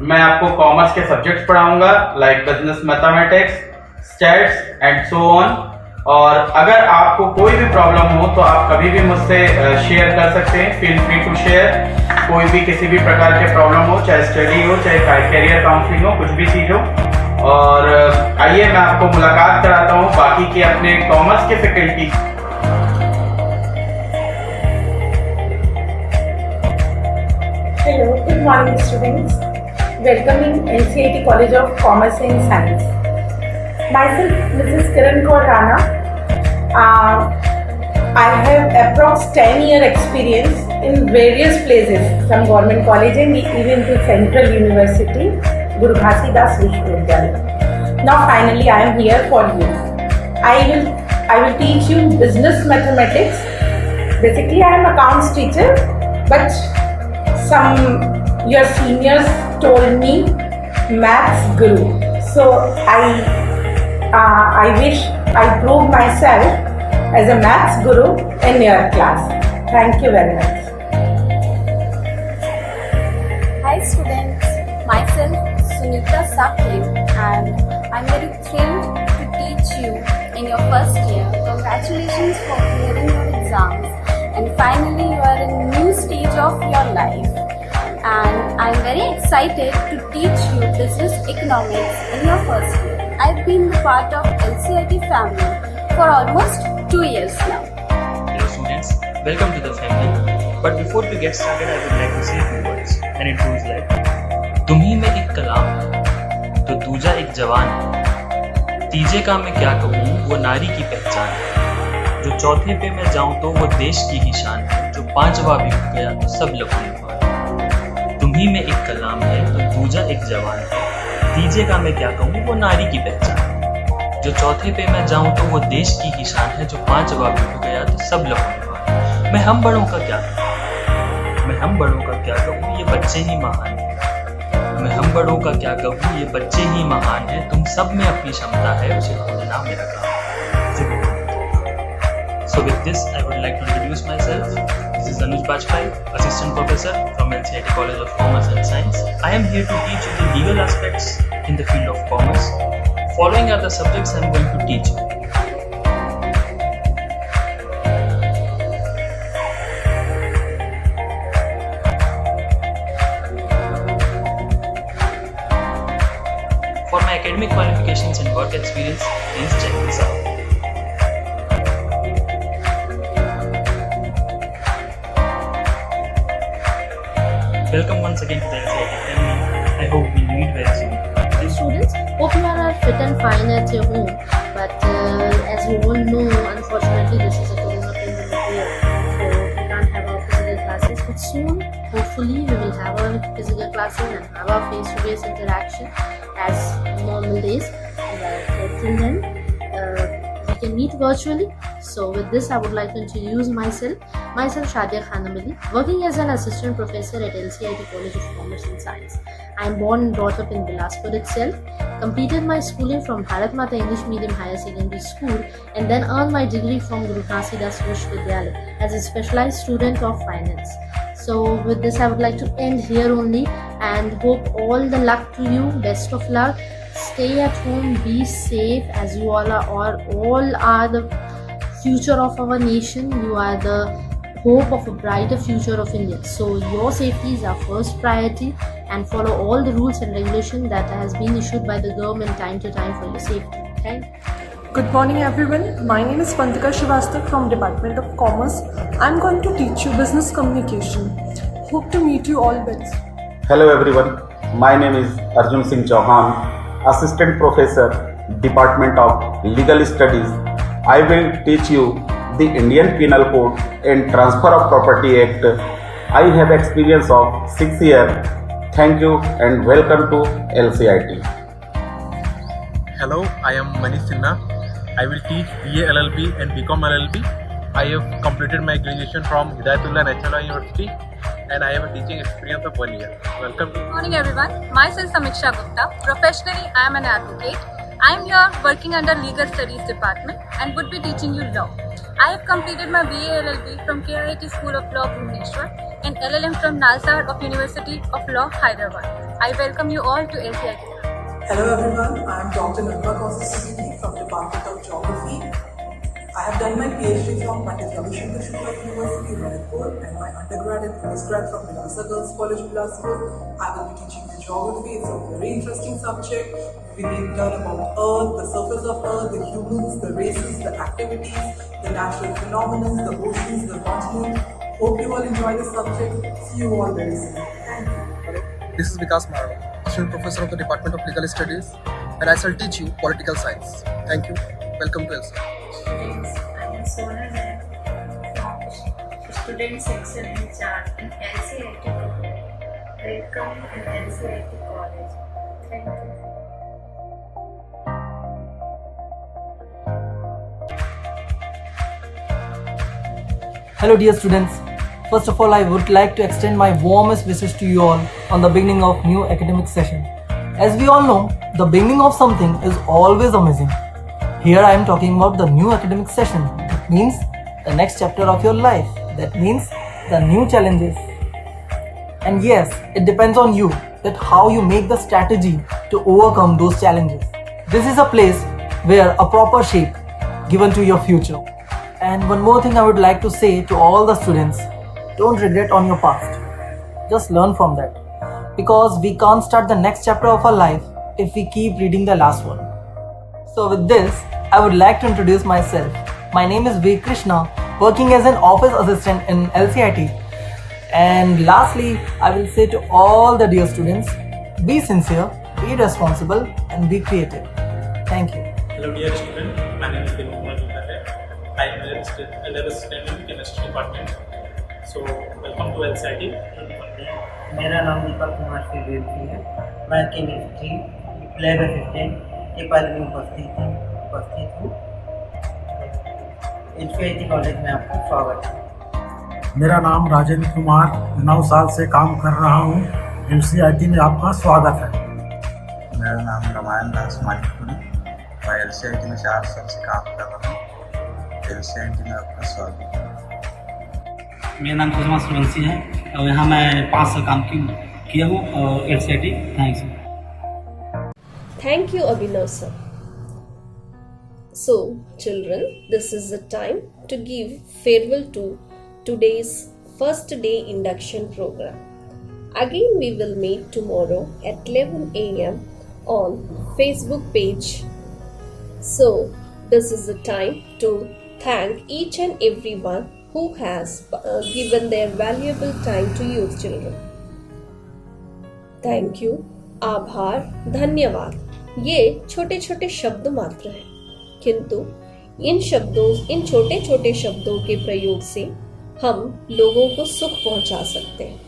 मैं आपको commerce के subjects पढ़ाऊंगा like business mathematics, stats and so on. और अगर आपको कोई भी प्रॉब्लम हो तो आप कभी भी मुझसे शेयर कर सकते हैं, फील फ्री टू शेयर। कोई भी किसी भी प्रकार के प्रॉब्लम हो, चाहे स्टडी हो, चाहे कैरियर काउंसलिंग हो, कुछ भी चीज़ हो। और आइए मैं आपको मुलाकात कराता हूँ बाकी के अपने कॉमर्स के faculty. Hello, good morning students. Welcome in LCIT College of Commerce and Science. Myself, Mrs. Kiran Kaur Rana. I have approx 10-year experience in various places, some government college and even to Central University, Guru Ghasidas Vishwavidyalaya. Now finally I am here for you. I will teach you business mathematics. Basically I am accounts teacher, but your seniors told me maths guru. So I wish I prove myself as a maths guru in your class. Thank you very much. Hi students, myself Sunita Sakib, and I'm very thrilled to teach you in your first year. Congratulations for clearing your exams, and finally you are in a new stage of your life. And I'm very excited to teach you business economics in your first year. I've been the part of LCIT family for almost 2 years now. Hello students, welcome to the family. But before we get started, I would like to say a few words. And it goes like, तुम्ही में एक कलाम है, तो दूजा एक जवान है। तीजे का मैं क्या कहूँ, वो नारी की पहचान है। जो चौथे पे मैं जाऊँ तो वो देश की ही शान है। जो पांचवा भी उठ गया तो सब लहू लुहान। तुम्ही में एक कलाम है, तो दूजा एक जवान है। तीजे का मैं क्या कहूँ, वो नारी की पहचान है। जो चौथे पे मैं जाऊँ तो वो देश की ही शान है। जो पांचवा भी उठ गया तो सब लहू लुहान। मैं हम बड़ों का क्या कहूँ, मैं हम बड़ों का क्या कहूँ, ये बच्चे ही महान है। मैं हम बड़ों का क्या कहूँ, ये बच्चे ही महान है। तुम सब में अपनी क्षमता है, उसे खोजना मेरा काम है। So with this, I would like to introduce myself. This is Anuj Bajpai, Assistant Professor from LCIT College of Commerce and Science. I am here to teach you the legal aspects in the field of commerce. Following are the subjects I am going to teach you. For my academic qualifications and work experience, please check this out. Welcome once again to the LCIT family. I hope we meet very soon. Hi students, hope you are fit and fine at your home. But as you all know, unfortunately this is a corona pandemic year, so we can't have our physical classes. But soon, hopefully, we will have our physical classes and have our face-to-face interaction as normal days. But till then, we can meet virtually. So with this, I would like to introduce myself. Myself Shadia Khanam Ali, working as an assistant professor at LCIT College of Commerce and Science. I am born and brought up in Bilaspur itself, completed my schooling from Bharat Mata English Medium Higher Secondary School, and then earned my degree from Guru Ghasidas Vishwavidyalaya as a specialized student of finance. So with this, I would like to end here only and hope all the luck to you. Best of luck. Stay at home, be safe, as you all are the future of our nation. You are the hope of a brighter future of India. So your safety is our first priority, and follow all the rules and regulations that has been issued by the government time to time for your safety. Thank you. Good morning everyone. My name is Pantika Srivastav from Department of Commerce. I'm going to teach you business communication. Hope to meet you all best. Hello everyone. My name is Arjun Singh Chauhan, Assistant Professor, Department of Legal Studies. I will teach you the Indian Penal Code and Transfer of Property Act. I have experience of 6 years. Thank you and welcome to LCIT. Hello, I am Manish Sinha. I will teach BA LLB and BCom LLB. I have completed my graduation from Hidayatullah National University and I have a teaching experience of 1 year. Welcome. Good morning everyone. Myself Samiksha Gupta. Professionally, I am an advocate. I am here working under Legal Studies Department and would be teaching you law. I have completed my BA LLB from KIT School of Law, Bhubaneswar, and LLM from Nalsar of University of Law, Hyderabad. I welcome you all to LCIT. Hello everyone, I am Dr. Nirma Kausar from Department of Geography. I have done my PhD from Pandit Ravishankar Shukla University, Udaipur, and my undergrad and postgrad from Milasa Girls College, Bilaspur. I will be teaching the geography. It's a very interesting subject. We learn about Earth, the surface of Earth, the humans, the races, the activities, the natural phenomena, the oceans, the continents. Hope you all enjoy this subject. See you all very soon. Thank you. This is Vikas Maro, Assistant Professor of the Department of Legal Studies, and I shall teach you political science. Thank you. Welcome to LCIT. Students, I am Sona Nair from Student Section in Charge in LCIT College. Welcome in LCIT College. Thank you. Hello dear students. First of all, I would like to extend my warmest wishes to you all on the beginning of new academic session. As we all know, the beginning of something is always amazing. Here I am talking about the new academic session. That means the next chapter of your life. That means the new challenges. And yes, it depends on you that how you make the strategy to overcome those challenges. This is a place where a proper shape given to your future. And one more thing I would like to say to all the students, don't regret on your past. Just learn from that. Because we can't start the next chapter of our life if we keep reading the last one. So with this, I would like to introduce myself. My name is V. Krishna, working as an office assistant in LCIT. And lastly, I will say to all the dear students, be sincere, be responsible, and be creative. Thank you. Hello dear student, my name is Deepak Kumar Gupta. I am an assistant in chemistry department. So welcome to LCIT. मेरा नाम दीपक कुमार श्रीदेवी है। मैं chemistry lab assistant के पद में उपस्थित हूँ। LCIT college में आपका स्वागत है। मेरा नाम राजेंद्र कुमार, 9 साल से काम कर रहा हूँ। LCIT में आपका स्वागत है। मेरा नाम रामायण दास मानिकपुरी, मैं LCIT में 4 साल से काम कर रहा हूँ। LCIT में आपका स्वागत है। मेरा नाम कुसुमा सूर्यवंशी है और यहाँ मैं 5 साल काम किया हूँ और LCIT thanks. Thank you, Abhinav sir. So, children, this is the time to give farewell to today's first day induction program. Again, we will meet tomorrow at 11 a.m. on Facebook page. So, this is the time to thank each and everyone who has given their valuable time to you children. Thank you, आभार, धन्यवाद ये छोटे छोटे शब्द मात्र हैं, किंतु इन छोटे छोटे शब्दों के प्रयोग से हम लोगों को सुख पहुंचा सकते हैं।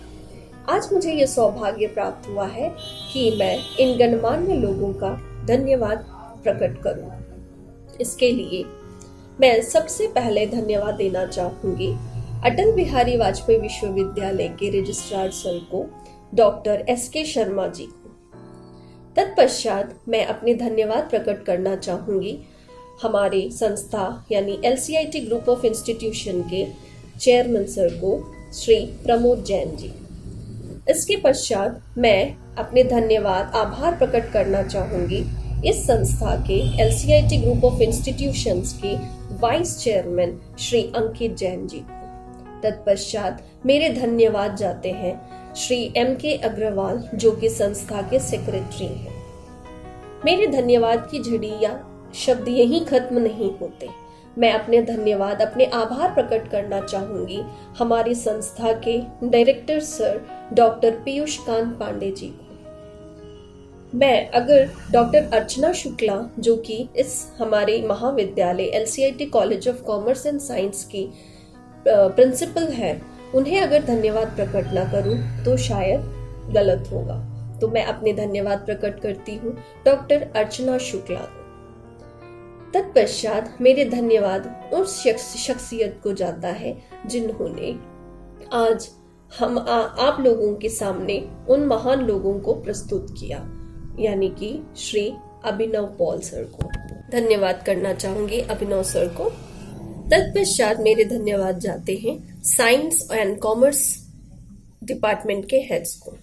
आज मुझे ये सौभाग्य प्राप्त हुआ है कि मैं इन गणमान्य लोगों का धन्यवाद प्रकट करूं। इसके लिए मैं सबसे पहले धन्यवाद देना चाहूंगी अटल बिहारी वाजपेयी विश्वविद्यालय के रजिस्ट्रार सर को, डॉक्टर SK शर्मा जी को। तत्पश्चात मैं अपने धन्यवाद प्रकट करना चाहूंगी हमारे संस्था यानी LCIT ग्रुप ऑफ इंस्टीट्यूशन के चेयरमैन सर को, श्री प्रमोद जैन जी। इसके पश्चात मैं अपने धन्यवाद आभार प्रकट करना चाहूंगी इस संस्था के LCIT ग्रुप ऑफ इंस्टीट्यूशंस के वाइस चेयरमैन श्री अंकित जैन जी को। तत्पश्चात मेरे धन्यवाद जाते हैं श्री MK अग्रवाल जो कि संस्था के सेक्रेटरी हैं। मेरे धन्यवाद की झड़ी या शब्द यहीं खत्म नहीं होते। मैं अपने धन्यवाद, अपने आभार प्रकट करना चाहूंगी हमारी संस्था के director sir doctor Piyush Kant Pandey ji को। मैं अगर डॉक्टर अर्चना शुक्ला जो कि इस हमारे महाविद्यालय LCIT college of commerce and science की प्रिंसिपल है, उन्हें अगर धन्यवाद प्रकट ना करूं तो शायद गलत होगा। तो मैं अपने धन्यवाद प्रकट करती हूँ डॉक्टर अर्चना शुक्ला को। तत्पश्चात मेरे धन्यवाद उस शख्सियत को जाता है जिन्होंने आज हम आप लोगों के सामने उन महान लोगों को प्रस्तुत किया, यानी कि श्री अभिनव पॉल सर को। धन्यवाद करना चाहूंगी अभिनव सर को। तत्पश्चात मेरे धन्यवाद जाते हैं साइंस एंड कॉमर्स डिपार्टमेंट के हेड्स को।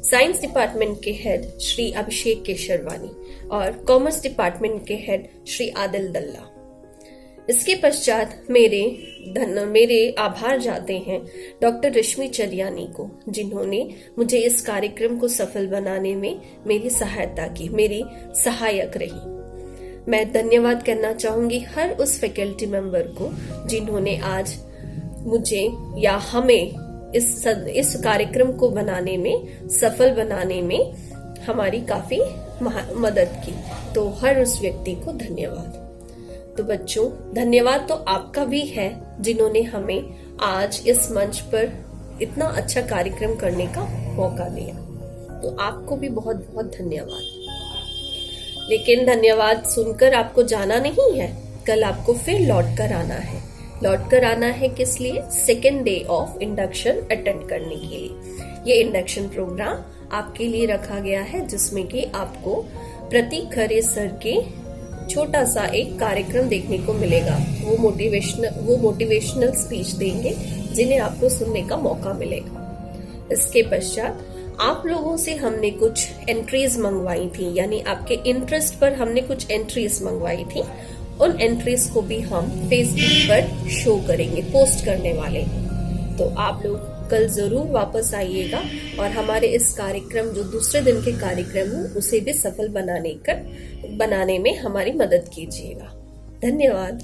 साइंस डिपार्टमेंट के हेड श्री अभिषेक केशरवानी और कॉमर्स डिपार्टमेंट के हेड श्री आदिल दल्ला। इसके पश्चात मेरे आभार जाते हैं डॉक्टर रश्मि चलियानी को, जिन्होंने मुझे इस कार्यक्रम को सफल बनाने में मेरी सहायता की, मेरी सहायक रही। मैं धन्यवाद करना चाहूंगी हर उस फैकल्टी मेंबर को जिन्होंने आज मुझे या हमें इस कार्यक्रम को बनाने में, सफल बनाने में हमारी काफी मदद की। तो हर उस व्यक्ति को धन्यवाद। तो बच्चों, धन्यवाद तो आपका भी है जिन्होंने हमें आज इस मंच पर इतना अच्छा कार्यक्रम करने का मौका दिया। तो आपको भी बहुत बहुत धन्यवाद। लेकिन धन्यवाद सुनकर आपको जाना नहीं है, कल आपको फिर लौट कर आना है। लौट कर आना है किस लिए? Second day of induction attend करने के लिए। ये इंडक्शन प्रोग्राम आपके लिए रखा गया है, जिसमें कि आपको प्रतीक खरे सर के छोटा सा एक कार्यक्रम देखने को मिलेगा। वो मोटिवेशनल स्पीच देंगे जिन्हें आपको सुनने का मौका मिलेगा। इसके पश्चात आप लोगों से हमने कुछ एंट्रीज मंगवाई थी, यानी आपके इंटरेस्ट पर हमने कुछ एंट्रीज मंगवाई थी। उन एंट्रीज को भी हम फेसबुक पर शो करेंगे, पोस्ट करने वाले हैं। तो आप लोग कल जरूर वापस आइएगा और हमारे इस कार्यक्रम, जो दूसरे दिन के कार्यक्रम हो, उसे भी सफल बनाने में हमारी मदद कीजिएगा। धन्यवाद।